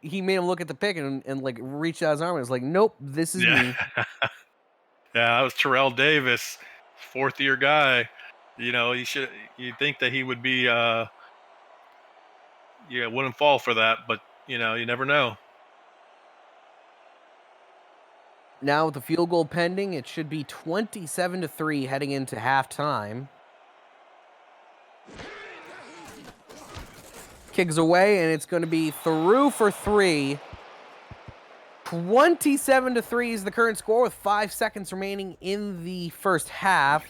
He made him look at the pick and like reached out his arm and was like, nope, this is me. Yeah, that was Terrell Davis, 4th-year guy. You'd think that he would be, wouldn't fall for that, but, you never know. Now with the field goal pending, it should be 27-3 heading into halftime. Kicks away, and it's going to be through for 3. 27-3 is the current score with 5 seconds remaining in the first half.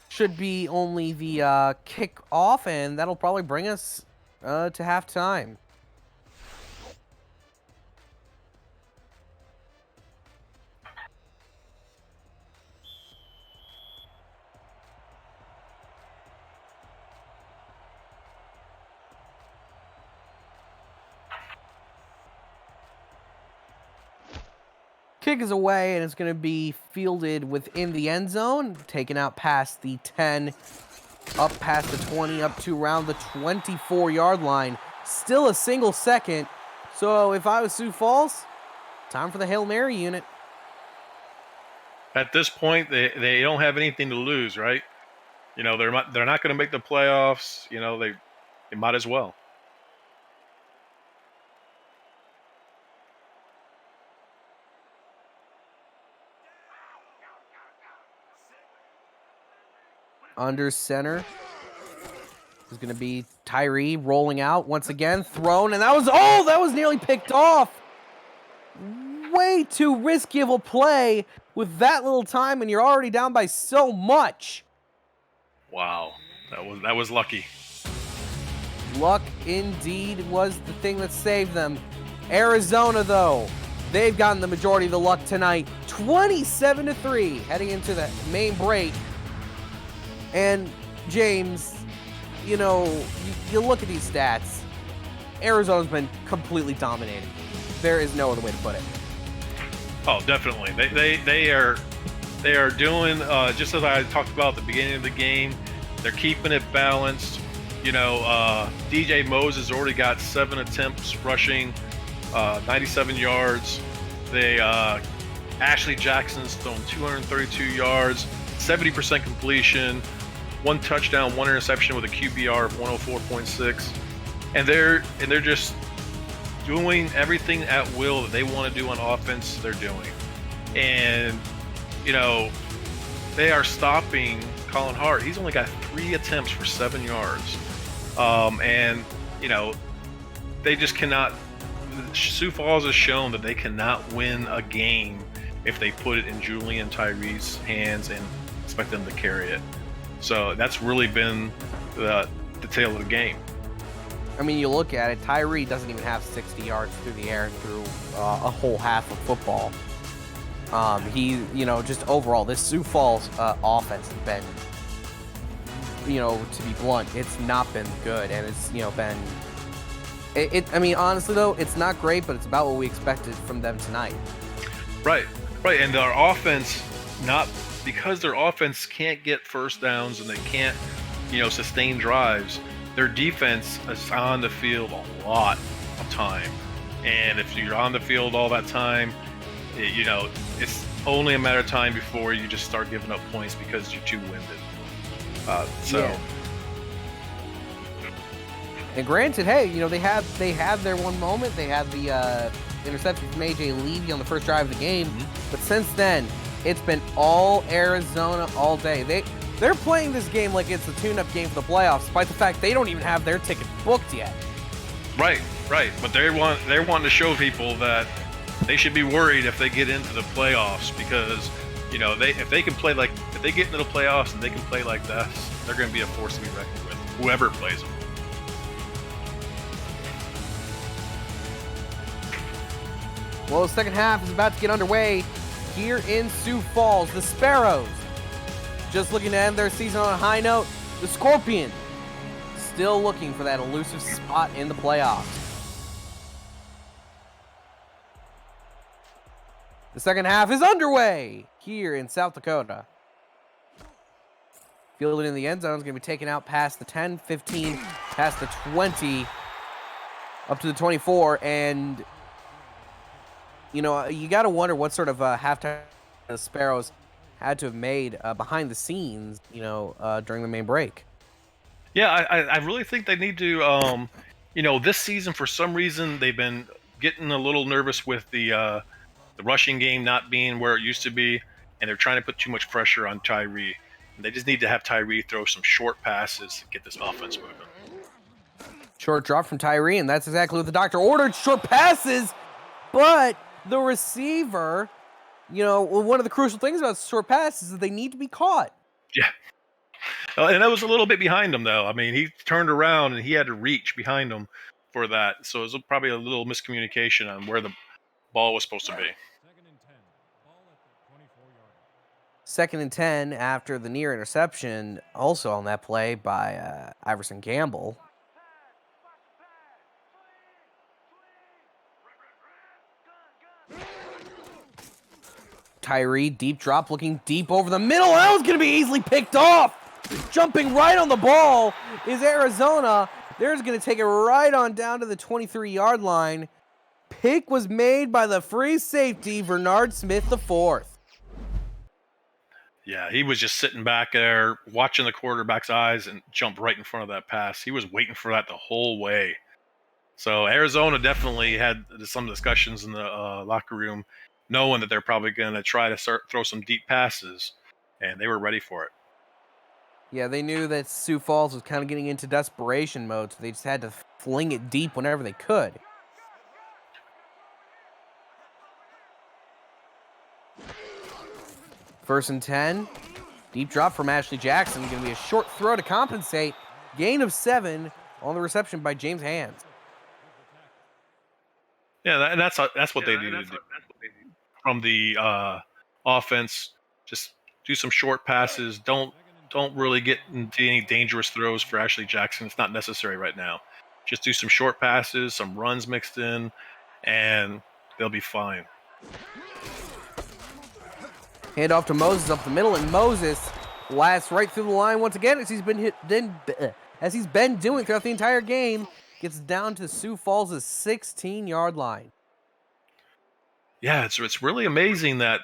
Should be only the kick off, and that'll probably bring us to halftime. Kick is away, and it's going to be fielded within the end zone, taken out past the 10, up past the 20, up to around the 24-yard line. Still a single second. So if I was Sioux Falls, time for the Hail Mary unit. At this point, they don't have anything to lose, right? You know, they're not going to make the playoffs. You know, they might as well. Under center is going to be Tyree rolling out once again, thrown, and that was nearly picked off. Way too risky of a play with that little time, and you're already down by so much. Wow, that was lucky. Luck indeed was the thing that saved them. Arizona, though, they've gotten the majority of the luck tonight. 27-3 heading into the main break. And James, you know, you look at these stats. Arizona's been completely dominating. There is no other way to put it. Oh, definitely. They are doing just as I talked about at the beginning of the game. They're keeping it balanced. You know, DJ Moses already got 7 attempts rushing, 97 yards. Ashley Jackson's thrown 232 yards, 70% completion, 1 touchdown, 1 interception with a QBR of 104.6, and they're just doing everything at will that they want to do on offense. They're doing, and you know, they are stopping Colin Hart. He's only got 3 attempts for 7 yards, and you know, they just cannot. Sioux Falls has shown that they cannot win a game if they put it in Julian Tyree's hands and expect them to carry it. So that's really been the tail of the game. I mean, you look at it, Tyree doesn't even have 60 yards through the air through a whole half of football. You know, just overall, this Sioux Falls offense has been, you know, to be blunt, it's not been good, and it's, you know, been. I mean, honestly though, it's not great, but it's about what we expected from them tonight. Right, and their offense, not because their offense can't get first downs and they can't, you know, sustain drives. Their defense is on the field a lot of time, and if you're on the field all that time, you know, it's only a matter of time before you just start giving up points because you're too winded. Yeah. And granted, hey, you know, they had their one moment. They had the interception from AJ Levy on the first drive of the game, but since then, it's been all Arizona all day. They're playing this game like it's a tune-up game for the playoffs, despite the fact they don't even have their ticket booked yet. Right. But they're wanting to show people that they should be worried if they get into the playoffs, because you know, if they get into the playoffs and they can play like that, they're going to be a force to be reckoned with, whoever plays them. Well, the second half is about to get underway here in Sioux Falls. The Sparrows just looking to end their season on a high note. The Scorpions still looking for that elusive spot in the playoffs. The second half is underway here in South Dakota. Fielded in the end zone is going to be taken out past the 10, 15, past the 20, up to the 24, and you know, you got to wonder what sort of halftime the Sparrows had to have made behind the scenes, you know, during the main break. Yeah, I really think they need to, you know, this season for some reason they've been getting a little nervous with the rushing game not being where it used to be, and they're trying to put too much pressure on Tyree. And they just need to have Tyree throw some short passes to get this offense moving. Short drop from Tyree, and that's exactly what the doctor ordered. Short passes, but the receiver, one of the crucial things about short passes is that they need to be caught. Yeah. And that was a little bit behind him, though. I mean, he turned around and he had to reach behind him for that. So it was probably a little miscommunication on where the ball was supposed to be. 2nd and 10 after the near interception, also on that play by Iverson Gamble. Tyree, deep drop, looking deep over the middle. That was going to be easily picked off. Jumping right on the ball is Arizona. They're going to take it right on down to the 23-yard line. Pick was made by the free safety, Bernard Smith IV. Yeah, he was just sitting back there watching the quarterback's eyes and jumped right in front of that pass. He was waiting for that the whole way. So Arizona definitely had some discussions in the locker room, knowing that they're probably going to try to throw some deep passes, and they were ready for it. Yeah, they knew that Sioux Falls was kind of getting into desperation mode, so they just had to fling it deep whenever they could. First and 10. Deep drop from Ashley Jackson. Going to be a short throw to compensate. Gain of 7 on the reception by James Hands. Yeah, that's what they do. From the offense, just do some short passes. Don't really get into any dangerous throws for Ashley Jackson. It's not necessary right now. Just do some short passes, some runs mixed in, and they'll be fine. Hand off to Moses up the middle, and Moses blasts right through the line once again as he's been doing throughout the entire game. Gets down to Sioux Falls' 16-yard line. Yeah, it's really amazing that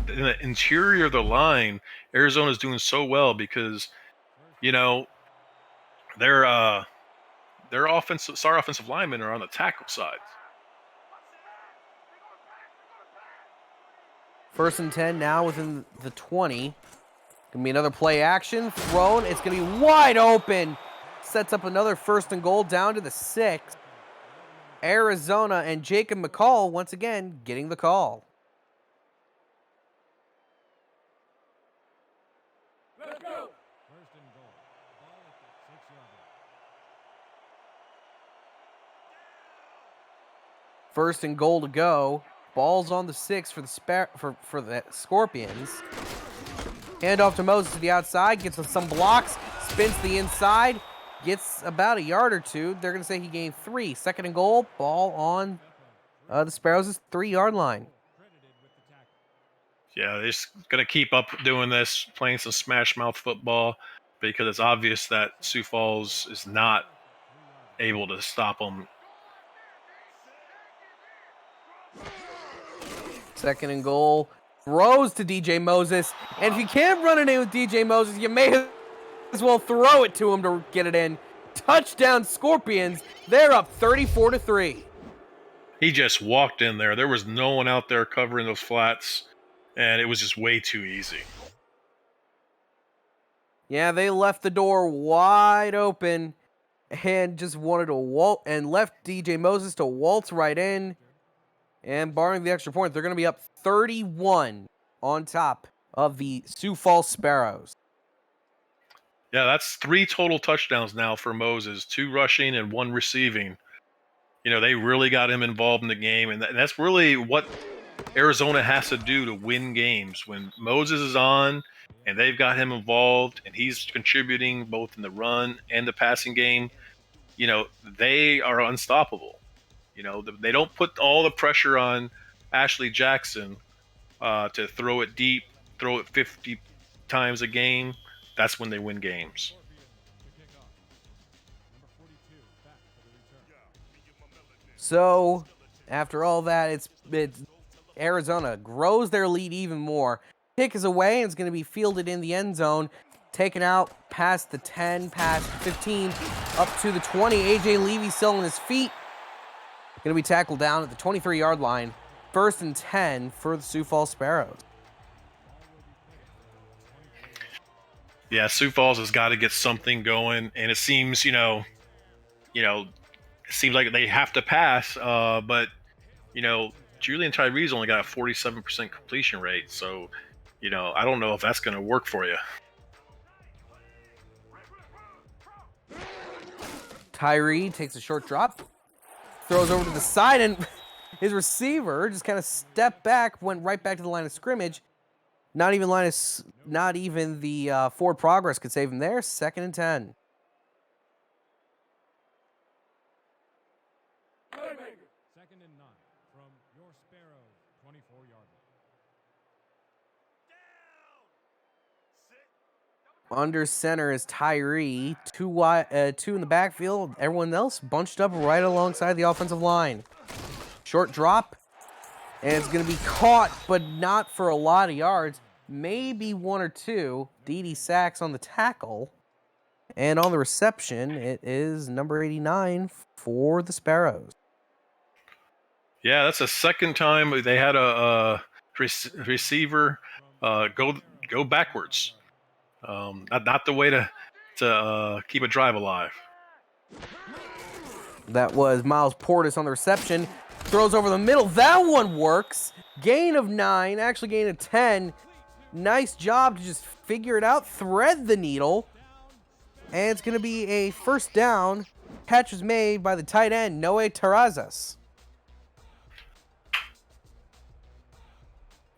in the interior of the line, Arizona's doing so well because, their offensive linemen are on the tackle side. First and 10 now within the 20. Gonna be another play action thrown. It's gonna be wide open. Sets up another 1st and goal down to the 6. Arizona and Jacob McCall once again getting the call. Let's go. 1st and goal. Ball at the 6-yard line. First and goal to go. Ball's on the 6 for the Scorpions. Hand off to Moses to the outside. Gets some blocks. Spins to the inside. Gets about a yard or two. They're going to say he gained 3. 2nd and goal. Ball on the Sparrows' 3-yard line. Yeah, they're just going to keep up doing this, playing some smash mouth football, because it's obvious that Sioux Falls is not able to stop them. 2nd and goal. Throws to DJ Moses. And if you can't run it in with DJ Moses, you may as well throw it to him to get it in. Touchdown Scorpions. They're up 34-3. He just walked in there. There was no one out there covering those flats, and it was just way too easy. Yeah, they left the door wide open and just wanted to left DJ Moses to waltz right in. And barring the extra point, they're going to be up 31 on top of the Sioux Falls Sparrows. Yeah, that's 3 total touchdowns now for Moses, 2 rushing and 1 receiving. They really got him involved in the game, and that's really what Arizona has to do to win games. When Moses is on and they've got him involved and he's contributing both in the run and the passing game, they are unstoppable. They don't put all the pressure on Ashley Jackson to throw it deep, throw it 50 times a game. That's when they win games. So, after all that, it's Arizona grows their lead even more. Kick is away and it's going to be fielded in the end zone. Taken out past the 10, past 15, up to the 20. AJ Levy still on his feet. Going to be tackled down at the 23-yard line. 1st and 10 for the Sioux Falls Sparrows. Yeah, Sioux Falls has got to get something going, and it seems, it seems like they have to pass. But Julian Tyree's only got a 47% completion rate, so I don't know if that's going to work for you. Tyree takes a short drop, throws over to the side, and his receiver just kind of stepped back, went right back to the line of scrimmage. Not even the forward progress could save him there. 2nd and 10. Second and 9 from your Sparrows 24-yard line. Under center is Tyree. Two in the backfield. Everyone else bunched up right alongside the offensive line. Short drop. And it's going to be caught, but not for a lot of yards. Maybe 1 or 2. Dede sacks on the tackle. And on the reception, it is number 89 for the Sparrows. Yeah, that's the second time they had a receiver go backwards. Not the way to keep a drive alive. That was Miles Portis on the reception. Throws over the middle. That one works. Gain of 9. Actually gain of 10. Nice job to just figure it out. Thread the needle. And it's going to be a first down. Catch was made by the tight end, Noe Terrazas.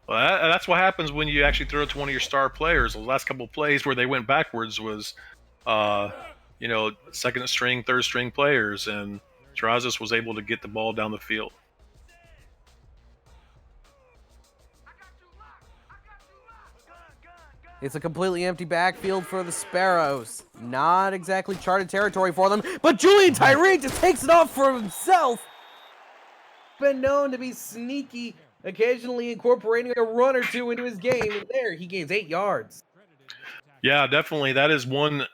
Well, that's what happens when you actually throw it to one of your star players. The last couple of plays where they went backwards was, second string, third string players, and Terrazas was able to get the ball down the field. It's a completely empty backfield for the Sparrows. Not exactly charted territory for them, but Julian Tyree just takes it off for himself. Been known to be sneaky, occasionally incorporating a run or two into his game, and there he gains 8 yards. Yeah, definitely. That is one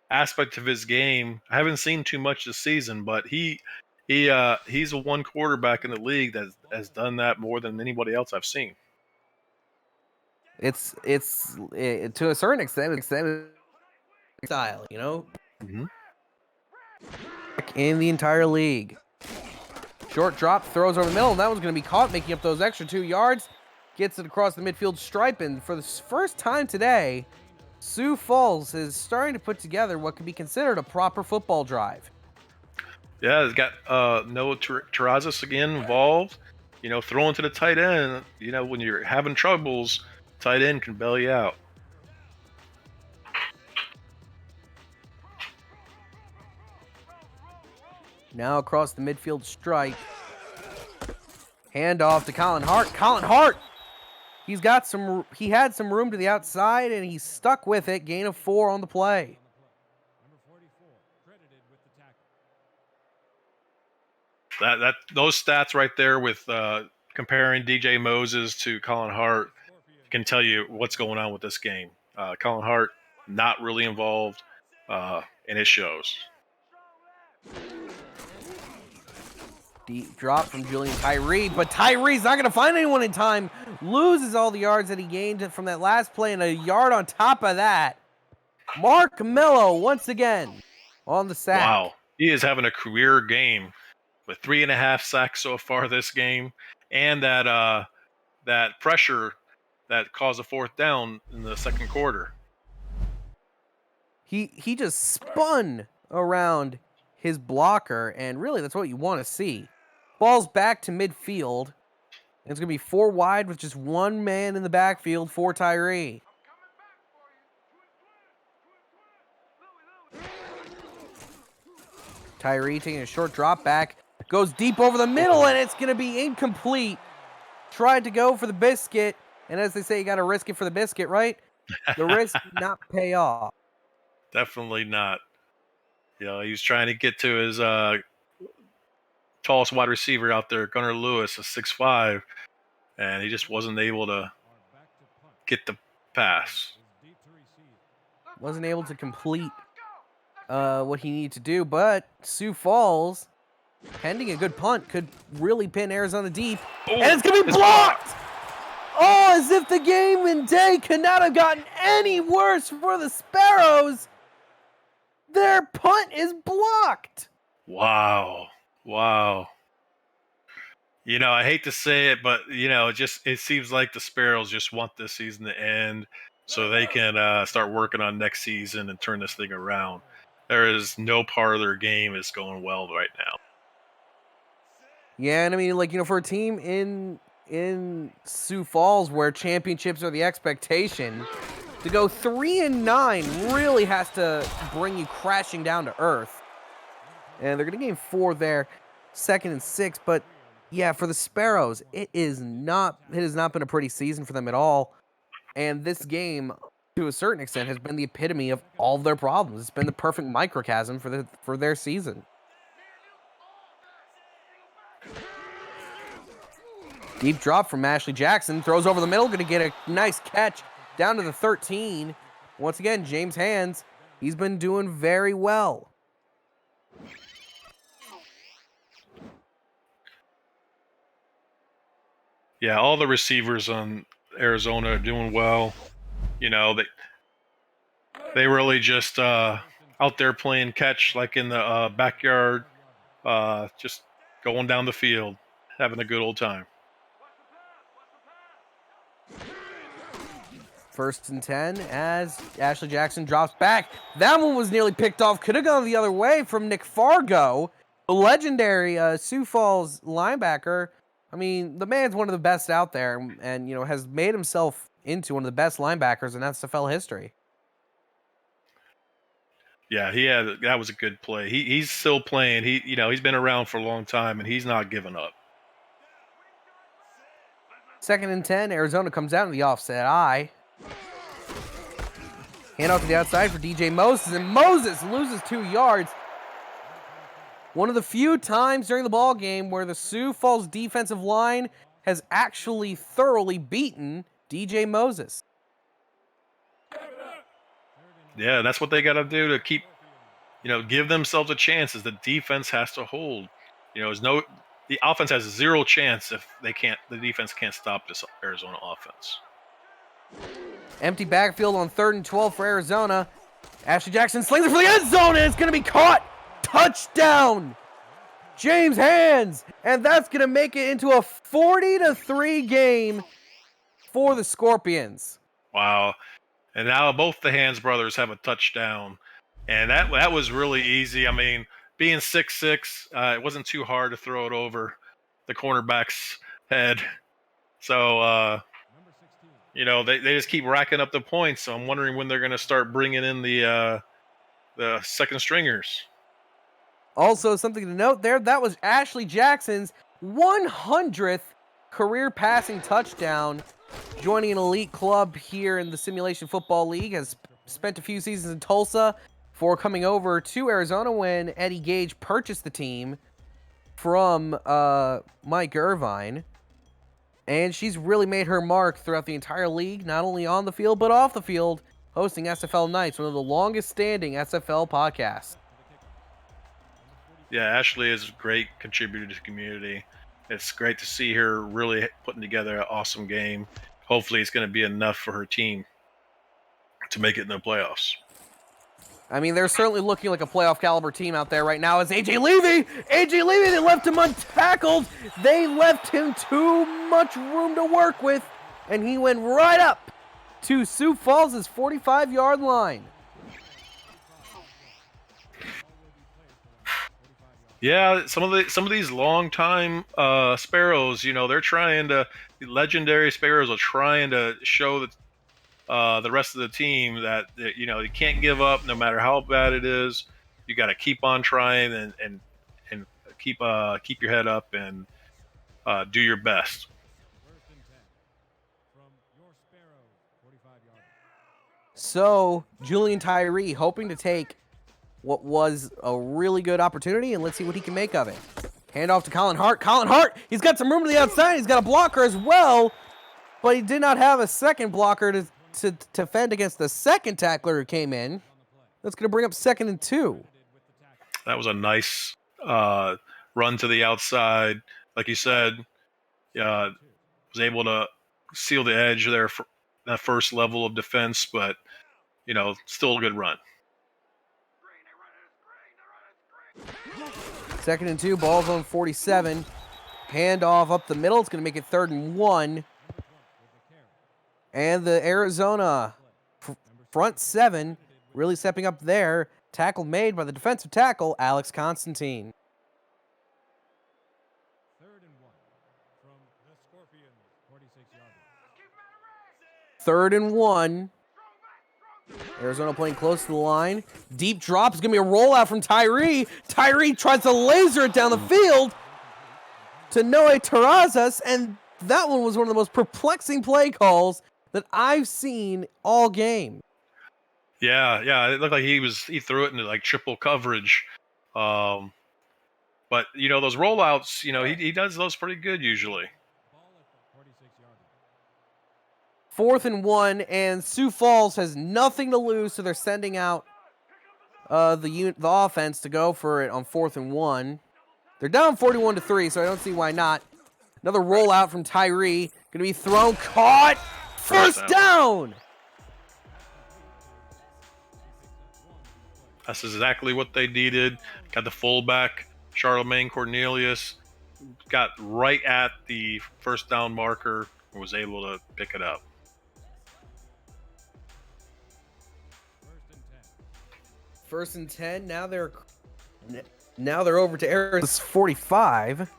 aspect of his game. I haven't seen too much this season, but he's a one quarterback in the league that has done that more than anybody else I've seen. It's to a certain extent style, Mm-hmm. In the entire league. Short drop, throws over the middle, and that one's going to be caught, making up those extra 2 yards. Gets it across the midfield stripe, and for the first time today, Sioux Falls is starting to put together what could be considered a proper football drive. Yeah, it's got Noah Terrazas again involved. Throwing to the tight end. When you're having troubles, tight end can bail you out. Now across the midfield stripe. Handoff to Colin Hart. Colin Hart! He had some room to the outside, and he's stuck with it. Gain of 4 on the play. Number 44 credited with the tackle. Those stats right there with comparing DJ Moses to Colin Hart can tell you what's going on with this game. Colin Hart not really involved, and it shows. Deep drop from Julian Tyree, but Tyree's not going to find anyone in time. Loses all the yards that he gained from that last play, and a yard on top of that. Mark Mello once again on the sack. Wow, he is having a career game with 3.5 sacks so far this game, and that pressure that caused a 4th down in the second quarter. He just spun around his blocker, and really that's what you want to see. Ball's back to midfield. And it's going to be 4 wide with just 1 man in the backfield for Tyree. Tyree taking a short drop back. Goes deep over the middle, and it's going to be incomplete. Tried to go for the biscuit, and as they say, you got to risk it for the biscuit, right? The risk did not pay off. Definitely not. He was trying to get to his tallest wide receiver out there, Gunnar Lewis, a 6'5", and he just wasn't able to get the pass. Wasn't able to complete what he needed to do, but Sioux Falls, pending a good punt, could really pin Arizona deep. And it's going to be blocked! Oh, as if the game and day could not have gotten any worse for the Sparrows. Their punt is blocked. Wow. I hate to say it, but it seems like the Sparrows just want this season to end so they can start working on next season and turn this thing around. There is no part of their game is going well right now. Yeah, and I mean, like, for a team in Sioux Falls where championships are the expectation, to go 3-9 really has to bring you crashing down to earth. And they're going to gain 4 there, 2nd and 6. But yeah, for the Sparrows, it has not been a pretty season for them at all. And this game, to a certain extent, has been the epitome of all of their problems. It's been the perfect microcosm for their season. Deep drop from Ashley Jackson. Throws over the middle. Going to get a nice catch down to the 13. Once again, James Hands. He's been doing very well. Yeah, all the receivers on Arizona are doing well. They really just out there playing catch like in the backyard, just going down the field, having a good old time. 1st and 10 as Ashley Jackson drops back. That one was nearly picked off. Could have gone the other way from Nick Fargo, the legendary Sioux Falls linebacker. I mean, the man's one of the best out there and has made himself into one of the best linebackers in SFL history. Yeah, that was a good play. He's still playing. He's been around for a long time and he's not giving up. 2nd and 10, Arizona comes out in the offset eye. Hand off to the outside for DJ Moses, and Moses loses 2 yards. One of the few times during the ball game where the Sioux Falls defensive line has actually thoroughly beaten DJ Moses. Yeah, that's what they got to do to keep, give themselves a chance. Is the defense has to hold. The offense has 0 chance if the defense can't stop this Arizona offense. Empty backfield on 3rd and 12 for Arizona. Ashley Jackson slings it for the end zone, and it's going to be caught. Touchdown, James Hands, and that's going to make it into a 40-3 game for the Scorpions. Wow. And now both the Hands brothers have a touchdown. And that was really easy. I mean, being 6'6", it wasn't too hard to throw it over the cornerback's head. So, they just keep racking up the points. So I'm wondering when they're going to start bringing in the second stringers. Also, something to note there, that was Ashley Jackson's 100th career passing touchdown. Joining an elite club here in the Simulation Football League, has spent a few seasons in Tulsa before coming over to Arizona when Eddie Gage purchased the team from Mike Irvine. And she's really made her mark throughout the entire league, not only on the field, but off the field, hosting SFL Nights, one of the longest-standing SFL podcasts. Yeah, Ashley is a great contributor to the community. It's great to see her really putting together an awesome game. Hopefully it's going to be enough for her team to make it in the playoffs. I mean, they're certainly looking like a playoff caliber team out there right now. As AJ Levy, they left him untackled. They left him too much room to work with, and he went right up to Sioux Falls' 45-yard line. Yeah, some of these long-time Sparrows, the legendary Sparrows are trying to show that the rest of the team that you can't give up no matter how bad it is. You got to keep on trying and keep your head up and do your best. So Julian Tyree hoping to take what was a really good opportunity, and let's see what he can make of it. Hand off to Colin Hart. Colin Hart, he's got some room to the outside. He's got a blocker as well, but he did not have a second blocker to defend against the second tackler who came in. That's going to bring up 2nd and 2. That was a nice run to the outside. Like you said, was able to seal the edge there for that first level of defense, but, still a good run. 2nd and 2, ball zone 47. Handoff up the middle. It's going to make it 3rd and 1. And the Arizona front 7 really stepping up there. Tackle made by the defensive tackle, Alex Constantine. 3rd and 1 from the Scorpions, 46-yard line. 3rd and 1. Arizona playing close to the line. Deep drop is going to be a rollout from Tyree. Tyree tries to laser it down the field to Noe Terrazas, and that one was one of the most perplexing play calls that I've seen all game. Yeah, it looked like he threw it into like triple coverage. But those rollouts, he does those pretty good usually. Ball at the 46-yard line. 4th and 1, and Sioux Falls has nothing to lose, so they're sending out the offense to go for it on 4th and 1. They're down 41-3, so I don't see why not. Another rollout from Tyree, gonna be thrown, caught, first down. That's exactly what they needed. Got the fullback, Charlemagne Cornelius, got right at the first down marker and was able to pick it up. 1st and 10. 1st and 10. Now they're over to Arizona's 45.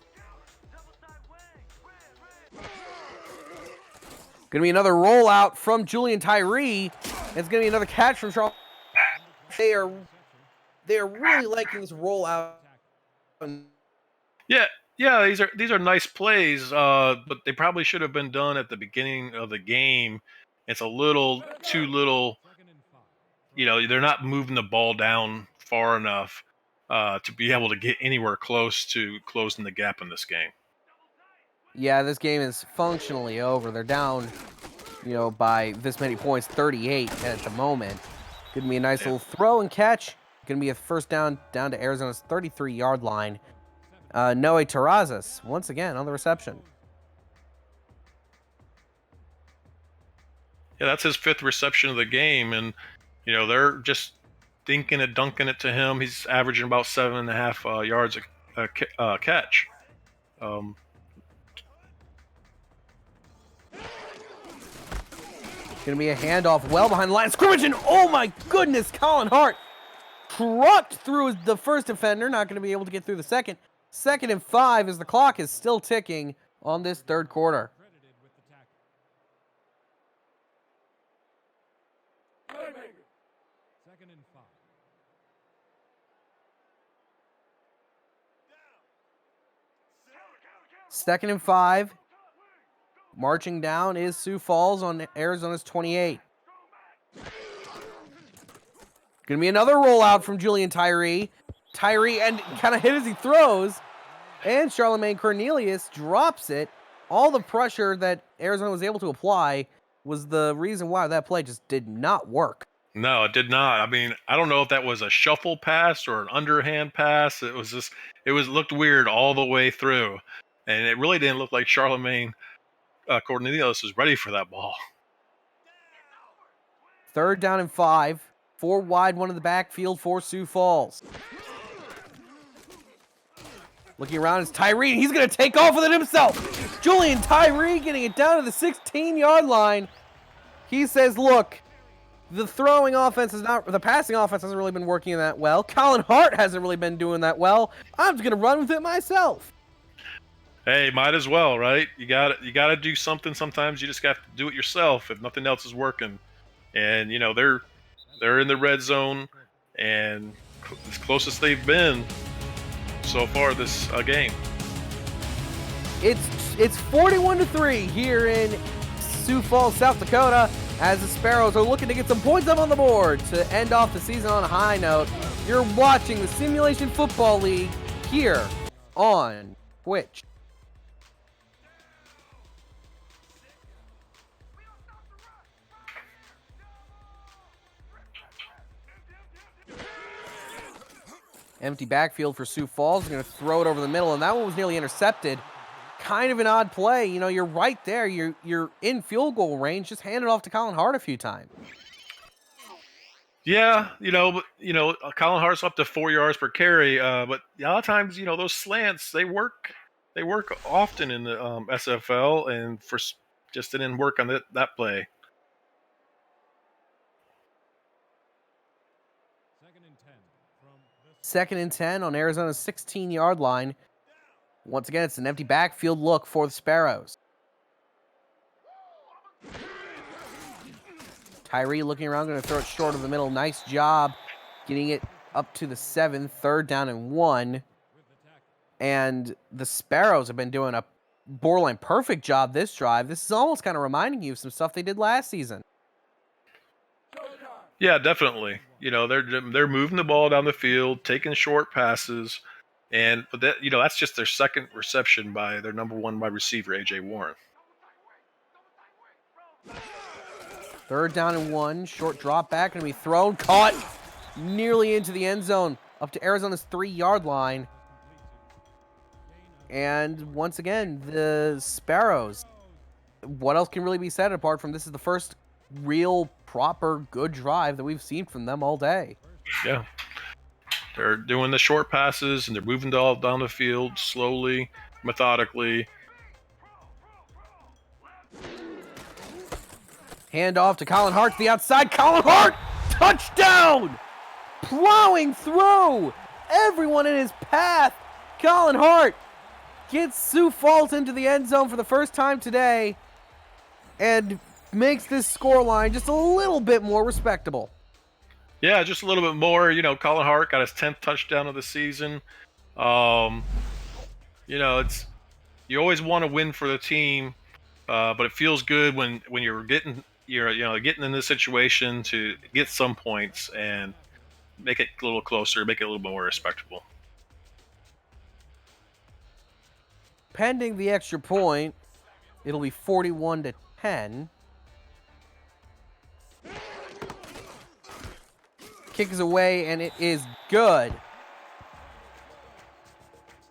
Gonna be another rollout from Julian Tyree. It's gonna be another catch from Charles. They are really liking this rollout. Yeah, these are nice plays, but they probably should have been done at the beginning of the game. It's a little too little. They're not moving the ball down far enough to be able to get anywhere close to closing the gap in this game. Yeah, this game is functionally over. They're down, by this many points, 38 at the moment. Gonna be a nice little throw and catch. Gonna be a first down to Arizona's 33-yard line. Noe Terrazas, once again, on the reception. Yeah, that's his 5th reception of the game, and they're just dinking it, dunking it to him. He's averaging about 7.5 yards a catch. Gonna be a handoff well behind the line of scrimmage, and oh my goodness, Colin Hart trucked through the first defender, not gonna be able to get through the second. 2nd and 5 as the clock is still ticking on this 3rd quarter. Credited with the tackle. 2nd and 5. 2nd and 5. Marching down is Sioux Falls on Arizona's 28. Gonna be another rollout from Julian Tyree. And kind of hit as he throws. And Charlemagne Cornelius drops it. All the pressure that Arizona was able to apply was the reason why that play just did not work. No, it did not. I mean, I don't know if that was a shuffle pass or an underhand pass. It looked weird all the way through. And it really didn't look like Charlemagne Cornelius was ready for that ball. 3rd down and 5. 4 wide, 1 in the backfield for Sioux Falls. Looking around is Tyree. He's going to take off with it himself. Julian Tyree getting it down to the 16-yard line. He says, look, the passing offense hasn't really been working that well. Colin Hart hasn't really been doing that well. I'm just going to run with it myself. Hey, might as well, right? You got to do something. Sometimes you just got to do it yourself if nothing else is working. And they're in the red zone, and as close as they've been so far this game. It's 41-3 here in Sioux Falls, South Dakota, as the Sparrows are looking to get some points up on the board to end off the season on a high note. You're watching the Simulation Football League here on Twitch. Empty backfield for Sioux Falls. Going to throw it over the middle, and that one was nearly intercepted. Kind of an odd play. You're right there. You're in field goal range. Just hand it off to Colin Hart a few times. Yeah, Colin Hart's up to 4 yards per carry, but a lot of times, those slants, they work they work often in the SFL, and just didn't work on that play. Second and 10 on Arizona's 16-yard line. Once again, it's an empty backfield look for the Sparrows. Tyree looking around, going to throw it short of the middle. Nice job getting it up to the 7, 3rd down and 1. And the Sparrows have been doing a borderline perfect job this drive. This is almost kind of reminding you of some stuff they did last season. Yeah, definitely. They're moving the ball down the field, taking short passes, but that's just their second reception by their number 1 wide receiver, AJ Warren. 3rd down and 1. Short drop back, going to be thrown, caught nearly into the end zone, up to Arizona's 3-yard line. And once again, the Sparrows, what else can really be said apart from this is the first real, proper, good drive that we've seen from them all day? Yeah. They're doing the short passes, and they're moving down the field slowly, methodically. Hand off to Colin Hart to the outside. Colin Hart! Touchdown! Plowing through everyone in his path. Colin Hart gets Sioux Falls into the end zone for the first time today and makes this scoreline just a little bit more respectable. Yeah, just a little bit more. Colin Hart got his 10th touchdown of the season. It's you always want to win for the team, but it feels good when you're getting in this situation to get some points and make it a little closer, make it a little more respectable. Pending the extra point, it'll be 41-10. Kick is away, and it is good.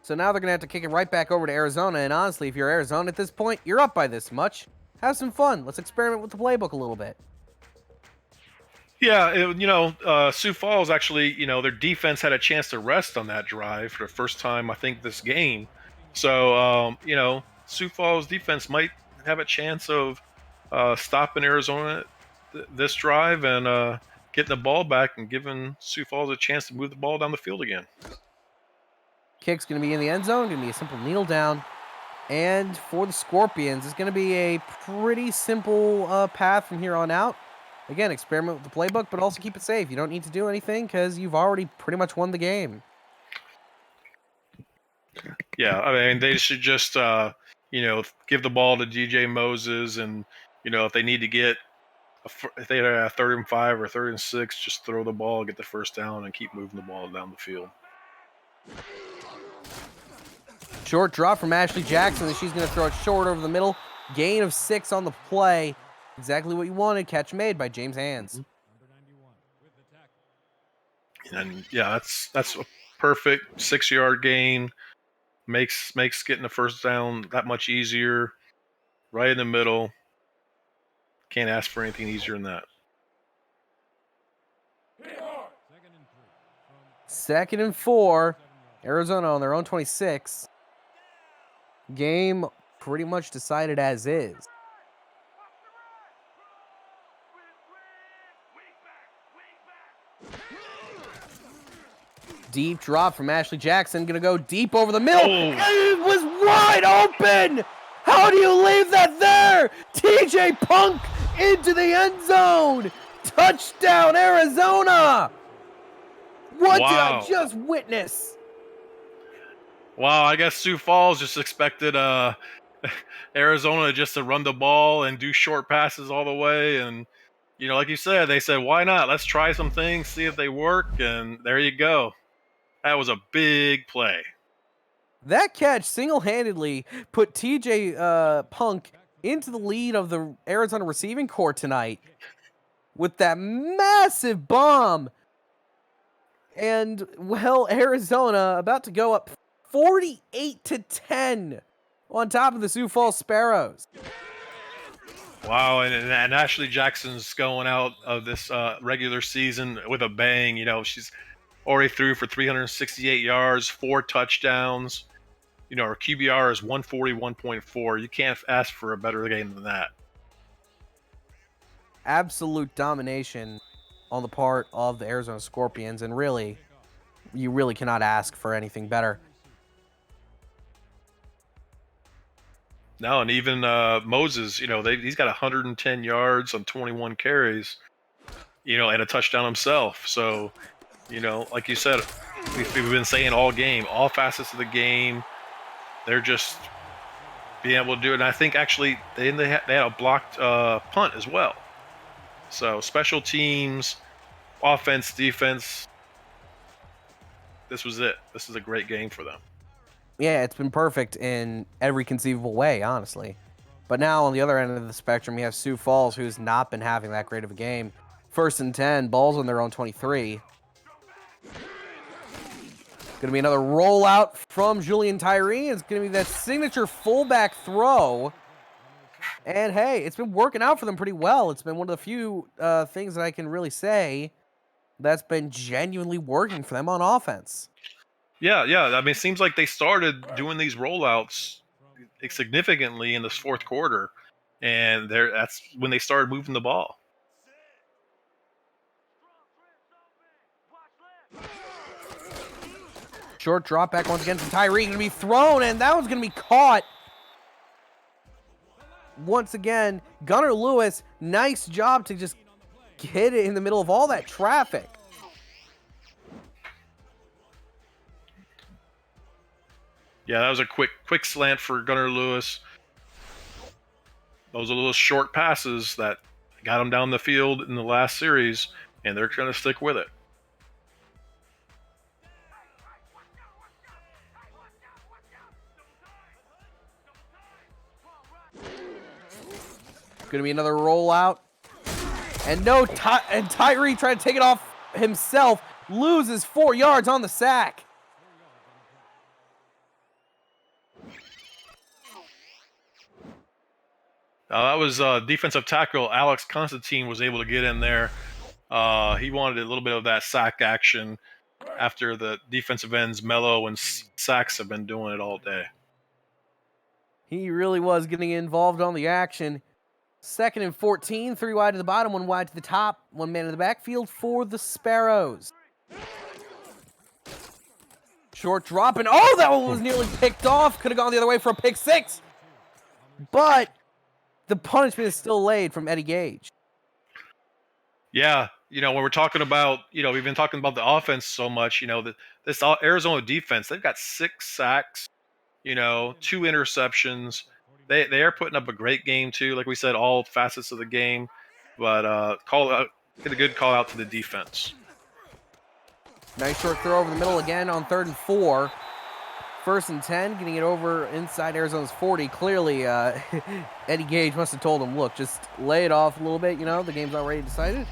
So now they're going to have to kick it right back over to Arizona, and honestly, if you're Arizona at this point, you're up by this much. Have some fun. Let's experiment with the playbook a little bit. Yeah, Sioux Falls actually, their defense had a chance to rest on that drive for the first time, I think, this game. So, Sioux Falls defense might have a chance of stopping Arizona this drive and getting the ball back and giving Sioux Falls a chance to move the ball down the field again. Kick's going to be in the end zone. Going to be a simple kneel down. And for the Scorpions, it's going to be a pretty simple path from here on out. Again, experiment with the playbook, but also keep it safe. You don't need to do anything because you've already pretty much won the game. Yeah, I mean, they should just, give the ball to DJ Moses, and, if they need to get, if they had a 3rd and 5 or 3rd and 6, just throw the ball, get the first down, and keep moving the ball down the field. Short drop from Ashley Jackson, and she's going to throw it short over the middle. Gain of 6 on the play. Exactly what you wanted. Catch made by James Hands. And yeah, that's a perfect 6-yard gain. Makes getting the first down that much easier. Right in the middle. Can't ask for anything easier than that. 2nd and 4. Arizona on their own 26. Game pretty much decided as is. Deep drop from Ashley Jackson. Going to go deep over the middle. Oh. And it was wide open. How do you leave that there? TJ Punk into the end zone. Touchdown, Arizona. What did I just witness? Wow, I guess Sioux Falls just expected Arizona just to run the ball and do short passes all the way. And, like you said, they said, why not? Let's try some things, see if they work. And there you go. That was a big play. That catch single-handedly put TJ Punk into the lead of the Arizona receiving corps tonight with that massive bomb. And, well, Arizona about to go up 48-10 on top of the Sioux Falls Sparrows. Wow, and Ashley Jackson's going out of this regular season with a bang. She's already threw for 368 yards, 4 touchdowns. Our QBR is 141.4. You can't ask for a better game than that. Absolute domination on the part of the Arizona Scorpions, and really, you really cannot ask for anything better. No, and even Moses, he's got 110 yards on 21 carries, and a touchdown himself. So, like you said, we've been saying all game, all facets of the game, they're just being able to do it. And I think actually they had a blocked punt as well. So special teams, offense, defense, this was it. This is a great game for them. Yeah, it's been perfect in every conceivable way, honestly. But now on the other end of the spectrum, you have Sioux Falls, who's not been having that great of a game. 1st and 10, balls on their own 23. Going to be another rollout from Julian Tyree. It's going to be that signature fullback throw. And hey, it's been working out for them pretty well. It's been one of the few things that I can really say that's been genuinely working for them on offense. Yeah. I mean, it seems like they started doing these rollouts significantly in this fourth quarter, and that's when they started moving the ball. Short drop back once again from Tyree. Going to be thrown, and that one's going to be caught. Once again, Gunnar Lewis, nice job to just hit it in the middle of all that traffic. Yeah, that was a quick slant for Gunnar Lewis. Those are little short passes that got him down the field in the last series, and they're going to stick with it. Going to be another rollout. And Tyree trying to take it off himself. Loses 4 yards on the sack. That was defensive tackle Alex Constantine was able to get in there. He wanted a little bit of that sack action after the defensive ends Mello and Sachs have been doing it all day. He really was getting involved on the action. 2nd and 14, 3 wide to the bottom, 1 wide to the top, 1 man in the backfield for the Sparrows. Short drop, and oh, that one was nearly picked off. Could have gone the other way for a pick 6. But the punishment is still laid from Eddie Gage. Yeah, when we're talking about, we've been talking about the offense so much, this Arizona defense, they've got 6 sacks, 2 interceptions. They are putting up a great game too. Like we said, all facets of the game, but get a good call out to the defense. Nice short throw over the middle again on 3rd and 4. 1st and 10, getting it over inside Arizona's 40. Clearly, Eddie Gage must have told him, look, just lay it off a little bit. The game's already decided.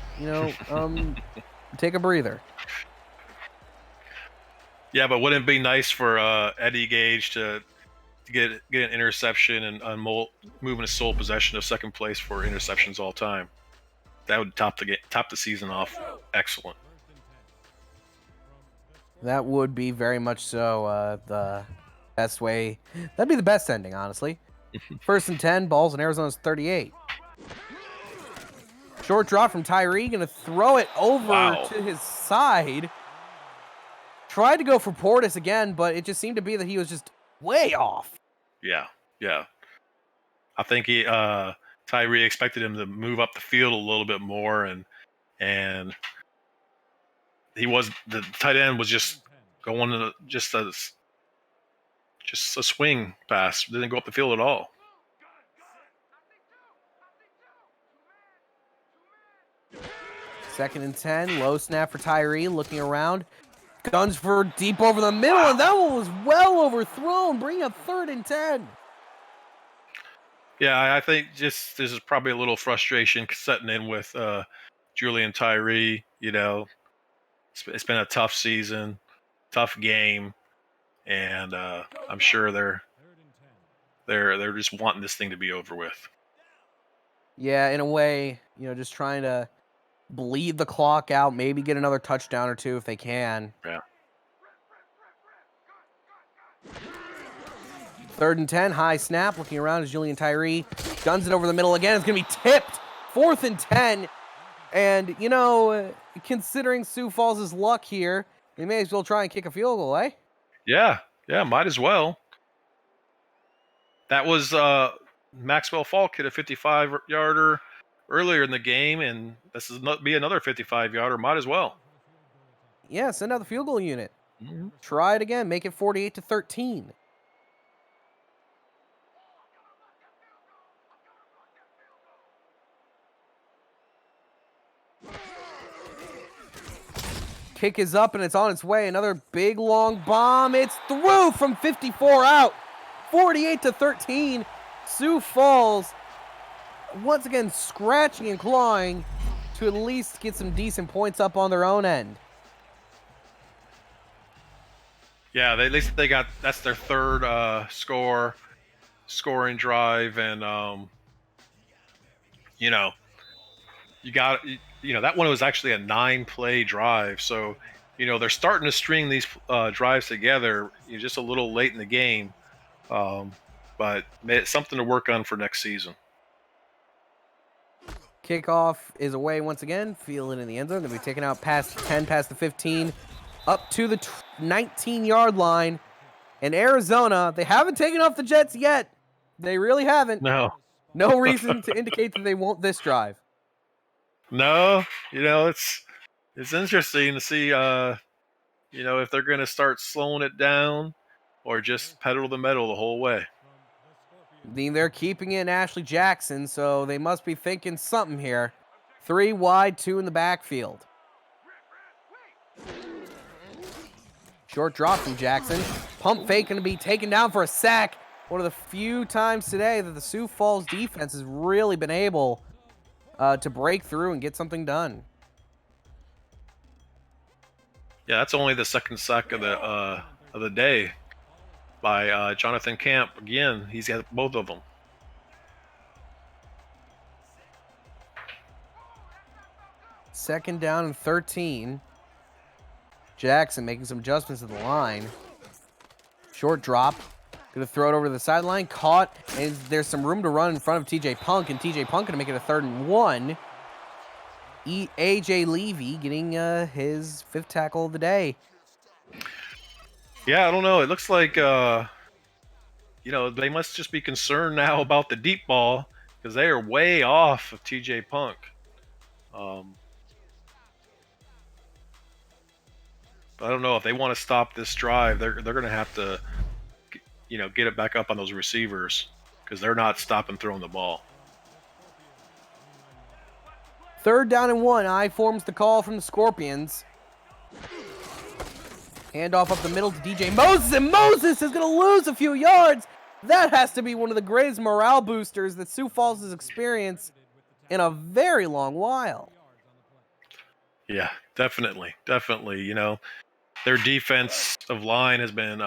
Take a breather. Yeah, but wouldn't it be nice for Eddie Gage to get an interception and moving a sole possession of 2nd place for interceptions all time? That would top the season off excellent. That would be very much so the best way. That'd be the best ending, honestly. 1st and 10, balls in Arizona's 38. Short drop from Tyree, going to throw it over to his side. Tried to go for Portis again, but it just seemed to be that he was just way off. Yeah. I think Tyree expected him to move up the field a little bit more, and the tight end was just going to just a swing pass. Didn't go up the field at all. Second and 10, low snap for Tyree, looking around. Guns for deep over the middle, and that one was well overthrown, bringing up 3rd and 10. Yeah, I think just this is probably a little frustration setting in with Julian Tyree. It's been a tough season, tough game, and I'm sure they're just wanting this thing to be over with. Yeah, in a way, just trying to bleed the clock out, maybe get another touchdown or 2 if they can. Yeah. 3rd and 10, high snap. Looking around as Julian Tyree guns it over the middle again. It's going to be tipped. 4th and 10. And, you know, considering Sioux Falls' luck here, they may as well try and kick a field goal, eh? Yeah, might as well. That was Maxwell Falk hit a 55-yarder earlier in the game, and this is be another 55-yarder. Might as well. Yeah, send out the field goal unit. Mm-hmm. Try it again. Make it 48-13. Kick is up and it's on its way. Another big long bomb. It's through from 54 out. 48-13. Sioux Falls once again scratching and clawing to at least get some decent points up on their own end. Yeah, at least they got, that's their 3rd scoring drive, and you know, that one was actually a 9-play drive, so they're starting to string these drives together. Just a little late in the game, but it's something to work on for next season. Kickoff is away once again. Fielded in the end zone. Going to be taken out past 10, past the 15, up to the 19-yard line. And Arizona, they haven't taken off the Jets yet. They really haven't. No. No reason to indicate that they won't this drive. No, it's interesting to see, if they're going to start slowing it down or just pedal the metal the whole way. They're keeping in Ashley Jackson, so they must be thinking something here. 3 wide, 2 in the backfield. Short drop from Jackson. Pump fake going to be taken down for a sack. One of the few times today that the Sioux Falls defense has really been able to break through and get something done. Yeah, that's only the 2nd sack of the day by Jonathan Camp. Again, he's got both of them. Second down and 13. Jackson making some adjustments at the line. Short drop. Going to throw it over to the sideline. Caught. And there's some room to run in front of TJ Punk. And TJ Punk going to make it a 3rd and 1. AJ Levy getting his 5th tackle of the day. Yeah, I don't know. It looks like, they must just be concerned now about the deep ball because they are way off of TJ Punk. I don't know if they want to stop this drive. They're going to have to, get it back up on those receivers because they're not stopping throwing the ball. 3rd down and 1. I forms the call from the Scorpions. Handoff up the middle to DJ Moses, and Moses is going to lose a few yards. That has to be one of the greatest morale boosters that Sioux Falls has experienced in a very long while. Yeah, definitely. Their defensive line has been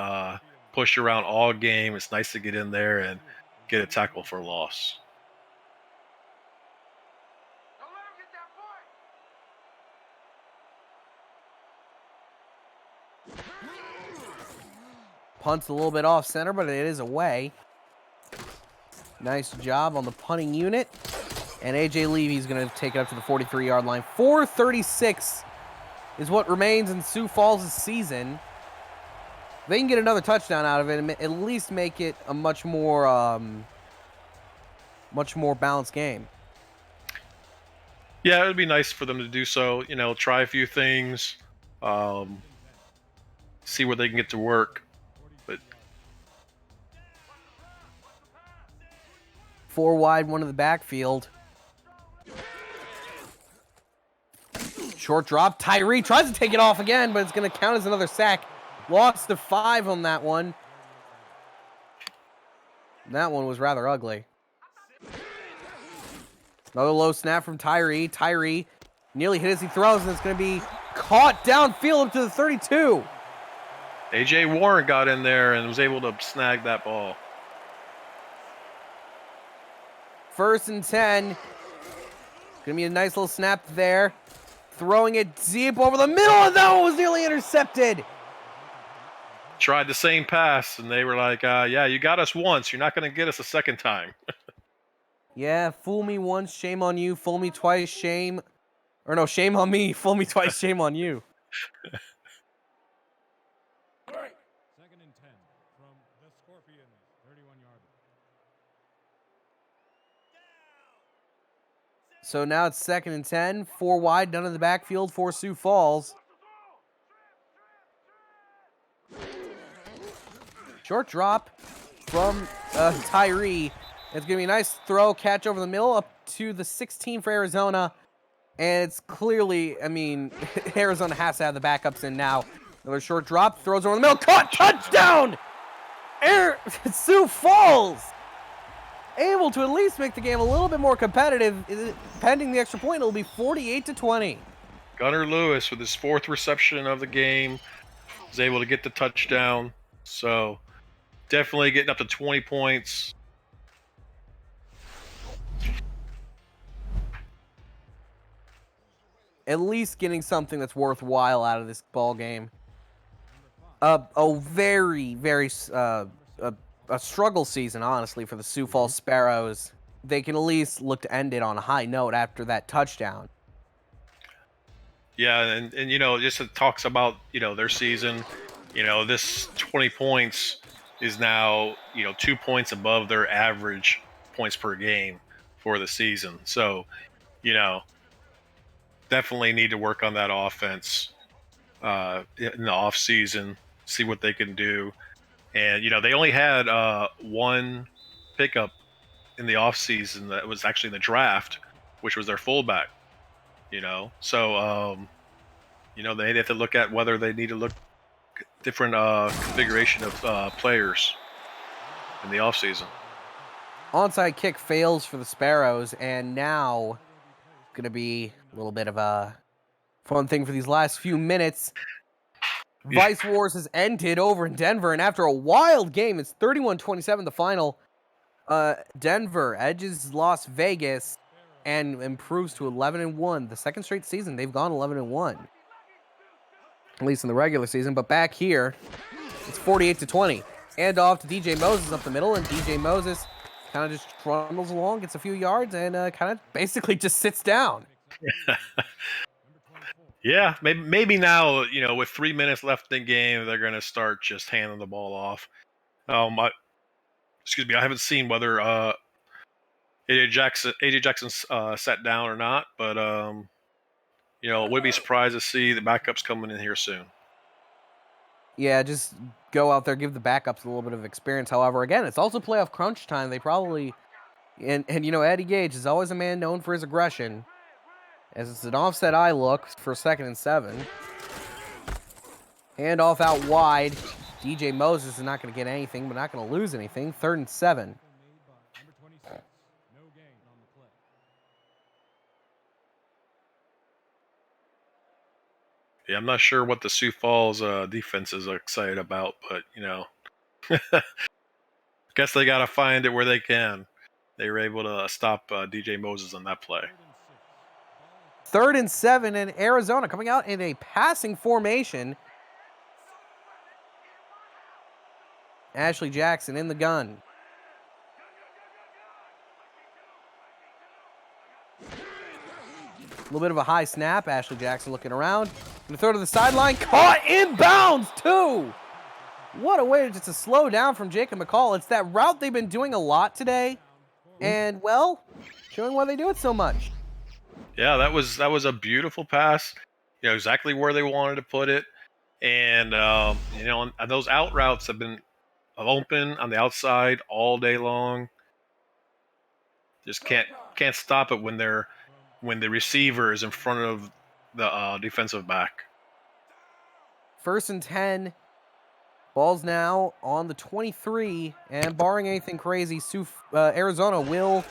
pushed around all game. It's nice to get in there and get a tackle for a loss. Punt's a little bit off center, but it is away. Nice job on the punting unit. And AJ Levy's going to take it up to the 43-yard line. 4:36 is what remains in Sioux Falls' season. They can get another touchdown out of it and at least make it a much more balanced game. Yeah, it would be nice for them to do so. Try a few things, see where they can get to work. But 4 wide, 1 in the backfield. Short drop. Tyree tries to take it off again, but it's going to count as another sack. Lost to 5 on that one. That one was rather ugly. Another low snap from Tyree. Tyree nearly hit as he throws, and it's going to be caught downfield up to the 32. AJ Warren got in there and was able to snag that ball. 1st and 10. Going to be a nice little snap there. Throwing it deep over the middle, and that one was nearly intercepted. tried the same pass, and they were like, yeah, you got us once. You're not going to get us a second time. Yeah, fool me once, shame on you. Fool me twice, shame. Or no, shame on me. Fool me twice, shame on you. 2nd and 10 from the Scorpions, 31-yard line. So now it's 2nd and 10. 4 wide, none in the backfield for Sioux Falls. Short drop from Tyree. It's going to be a nice throw, catch over the middle, up to the 16 for Arizona. And it's clearly, I mean, Arizona has to have the backups in now. Another short drop, throws over the middle, caught, touchdown! Sioux Falls! Able to at least make the game a little bit more competitive. Pending the extra point, it'll be 48-20. Gunnar Lewis, with his 4th reception of the game, is able to get the touchdown. So definitely getting up to 20 points. At least getting something that's worthwhile out of this ball game. A very, very a struggle season, honestly, for the Sioux Falls Sparrows. They can at least look to end it on a high note after that touchdown. Yeah, and you know, just it talks about, you know, their season. You know, this 20 points is now, you know, 2 points above their average points per game for the season. So, you know, definitely need to work on that offense in the off season, see what they can do. And you know, they only had one pickup in the off season that was actually in the draft, which was their fullback. You know, so you know, they have to look at whether they need to look different configuration of players in the off season. Onside kick fails for the Sparrows, and now going to be a little bit of a fun thing for these last few minutes. Yeah. Vice Wars has ended over in Denver, and after a wild game, it's 31-27 the final. Denver edges Las Vegas and improves to 11-1. The second straight season they've gone 11-1, at least in the regular season. But back here, it's 48-20. And off to DJ Moses up the middle, and DJ Moses kind of just trundles along, gets a few yards, and kind of basically just sits down. Yeah, maybe now, you know, with 3 minutes left in the game, they're going to start just handing the ball off. Excuse me, I haven't seen whether AJ Jackson sat down or not, but you know, would be surprised to see the backups coming in here soon. Yeah, just go out there, give the backups a little bit of experience. However, again, it's also playoff crunch time. They probably, and you know, Eddie Gage is always a man known for his aggression. As it's an offset eye look for 2nd and 7. Hand off out wide. DJ Moses is not going to get anything, but not going to lose anything. 3rd and 7. Yeah, I'm not sure what the Sioux Falls defense is excited about, but you know, guess they got to find it where they can. They were able to stop DJ Moses on that play. 3rd and 7, and Arizona coming out in a passing formation. Ashley Jackson in the gun. A little bit of a high snap. Ashley Jackson looking around. Gonna throw to the sideline. Caught inbounds, too. What a way just to slow down from Jacob McCall. It's that route they've been doing a lot today. And, well, showing why they do it so much. Yeah, that was a beautiful pass. You know, exactly where they wanted to put it. And, you know, and those out routes have been open on the outside all day long. Just can't stop it when the receiver is in front of the defensive back. 1st and 10. Ball's now on the 23, and barring anything crazy, Arizona will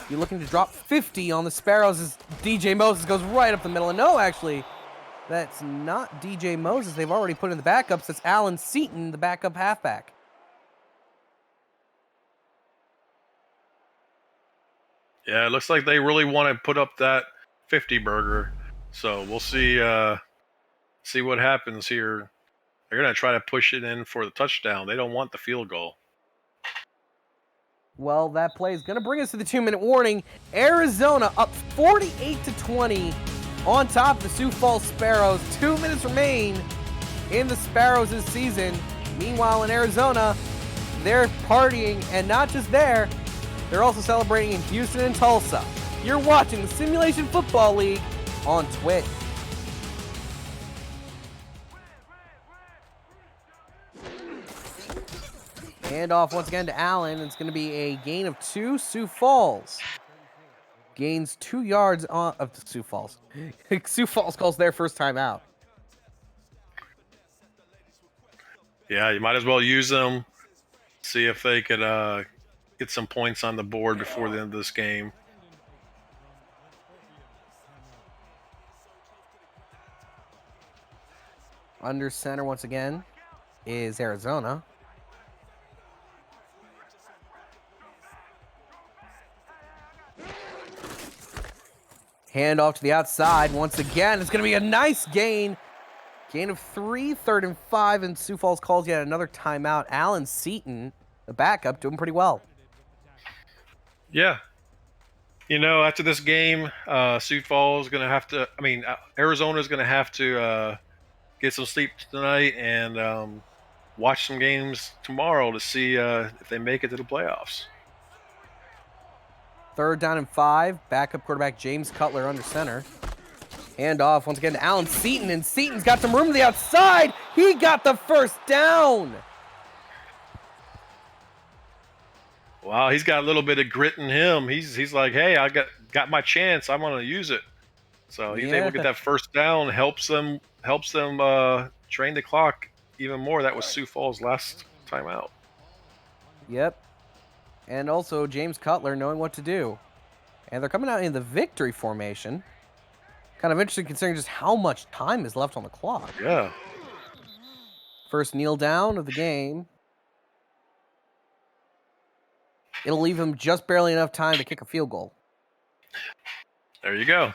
be looking to drop 50 on the Sparrows as DJ Moses goes right up the middle. And no, actually, that's not DJ Moses. They've already put in the backups. That's Alan Seaton, the backup halfback. Yeah, it looks like they really want to put up that 50 burger. So we'll see what happens here They're going to try to push it in for the touchdown. They don't want the field goal. Well, that play is going to bring us to the 2-minute warning. Arizona up 48-20 on top of the Sioux Falls Sparrows. 2 minutes remain in the Sparrows' season. Meanwhile, in Arizona, they're partying, and not just there, they're also celebrating in Houston and Tulsa. You're watching the Simulation Football League on Twitch. Hand off once again to Allen. It's going to be a gain of 2. Sioux Falls gains 2 yards of Sioux Falls. Sioux Falls calls their first time out. Yeah, you might as well use them. See if they could get some points on the board before the end of this game. Under center once again is Arizona. Hand off to the outside once again. It's going to be a nice gain. Gain of 3, 3rd and 5, and Sioux Falls calls yet another timeout. Alan Seaton, the backup, doing pretty well. Yeah. You know, after this game, Sioux Falls is going to have to, Arizona is going to have to get some sleep tonight and watch some games tomorrow to see if they make it to the playoffs. 3rd down and 5. Backup quarterback James Cutler under center. Hand off once again to Alan Seaton, and Seaton's got some room to the outside. He got the first down. Wow, he's got a little bit of grit in him. He's like, hey, I got my chance. I'm going to use it. So he's able to get that first down. Helps them train the clock even more. That was Sioux Falls' last time out. Yep. And also James Cutler knowing what to do. And they're coming out in the victory formation. Kind of interesting considering just how much time is left on the clock. Yeah. First kneel down of the game. It'll leave him just barely enough time to kick a field goal. There you go.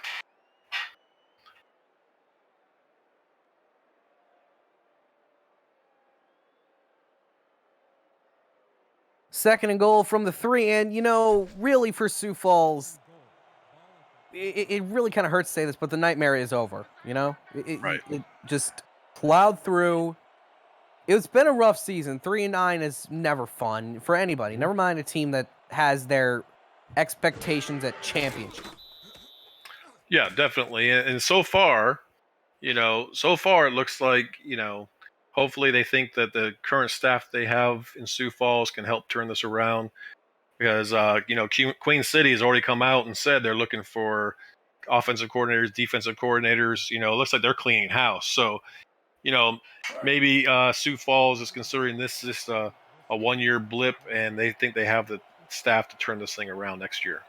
Second and goal from the 3, and you know, really for Sioux Falls, it really kind of hurts to say this, but the nightmare is over, you know? Right. It just plowed through. It's been a rough season. 3-9 is never fun for anybody. Never mind a team that has their expectations at championship. Yeah, definitely. And so far, it looks like, hopefully they think that the current staff they have in Sioux Falls can help turn this around. Because, Queen City has already come out and said they're looking for offensive coordinators, defensive coordinators. It looks like they're cleaning house. So, maybe Sioux Falls is considering this just a one-year blip, and they think they have the staff to turn this thing around next year.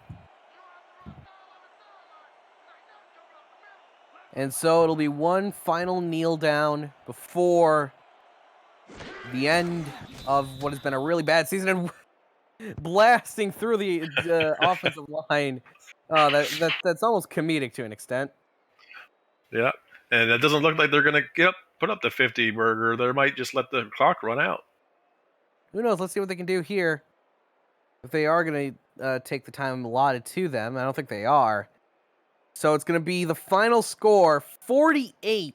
And so it'll be one final kneel down before the end of what has been a really bad season. And blasting through the offensive line. That's almost comedic to an extent. Yeah, and it doesn't look like they're going to put up the 50 burger. They might just let the clock run out. Who knows? Let's see what they can do here. If they are going to take the time allotted to them, I don't think they are. So it's going to be the final score, 48-20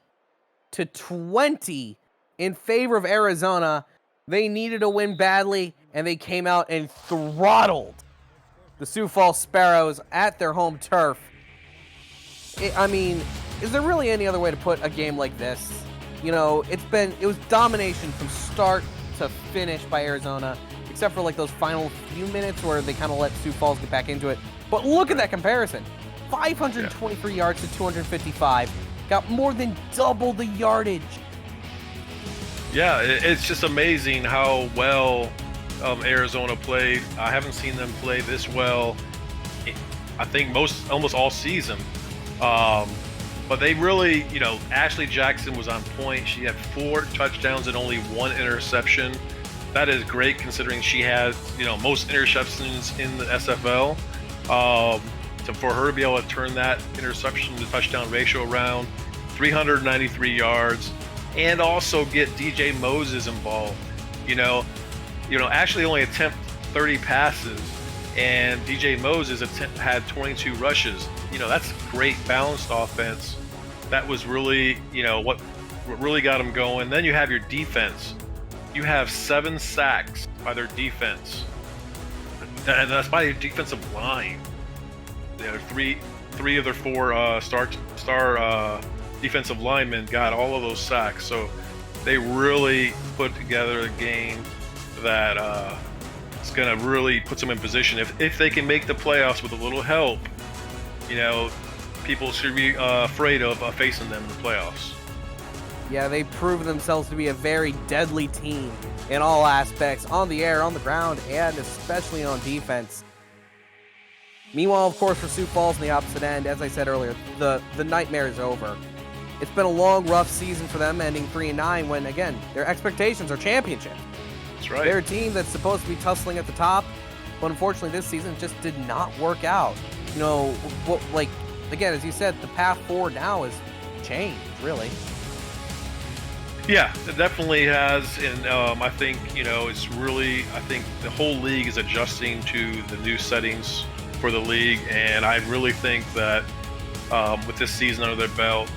in favor of Arizona. They needed a win badly, and they came out and throttled the Sioux Falls Sparrows at their home turf. Is there really any other way to put a game like this? It was domination from start to finish by Arizona, except for like those final few minutes where they kind of let Sioux Falls get back into it. But look at that comparison. 523 yards to 255. Got more than double the yardage. Yeah, it's just amazing how well Arizona played. I haven't seen them play this well, I think almost all season. But they really, Ashley Jackson was on point. She had 4 touchdowns and only 1 interception. That is great considering she has, most interceptions in the SFL. For her to be able to turn that interception to touchdown ratio around, 393 yards. and also get DJ Moses involved. Ashley only attempted 30 passes, and DJ Moses had 22 rushes. That's great balanced offense. That was really, what really got them going. Then you have your defense. You have 7 sacks by their defense, and that's by your defensive line. Three of their 4 star defensive linemen got all of those sacks. So they really put together a game that is going to really put them in position. If they can make the playoffs with a little help, people should be afraid of facing them in the playoffs. Yeah, they've proven themselves to be a very deadly team in all aspects, on the air, on the ground, and especially on defense. Meanwhile, of course, for Sioux Falls on the opposite end, as I said earlier, the nightmare is over. It's been a long, rough season for them, ending 3-9 when, again, their expectations are championship. That's right. They're a team that's supposed to be tussling at the top, but unfortunately this season just did not work out. Again, as you said, the path forward now has changed, really. Yeah, it definitely has, and I think it's really. I think the whole league is adjusting to the new settings for the league, and I really think that with this season under their belt,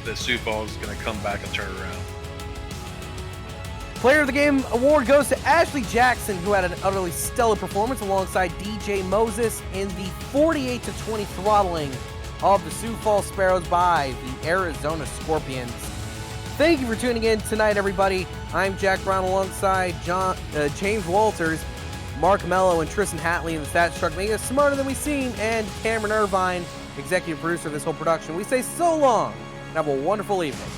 that Sioux Falls is going to come back and turn around. Player of the Game award goes to Ashley Jackson, who had an utterly stellar performance alongside DJ Moses in the 48-20 throttling of the Sioux Falls Sparrows by the Arizona Scorpions. Thank you for tuning in tonight, everybody. I'm Jack Brown alongside James Walters, Mark Mello, and Tristan Hatley in the Stats Truck, making us smarter than we've seen, and Cameron Irvine, executive producer of this whole production. We say so long and have a wonderful evening.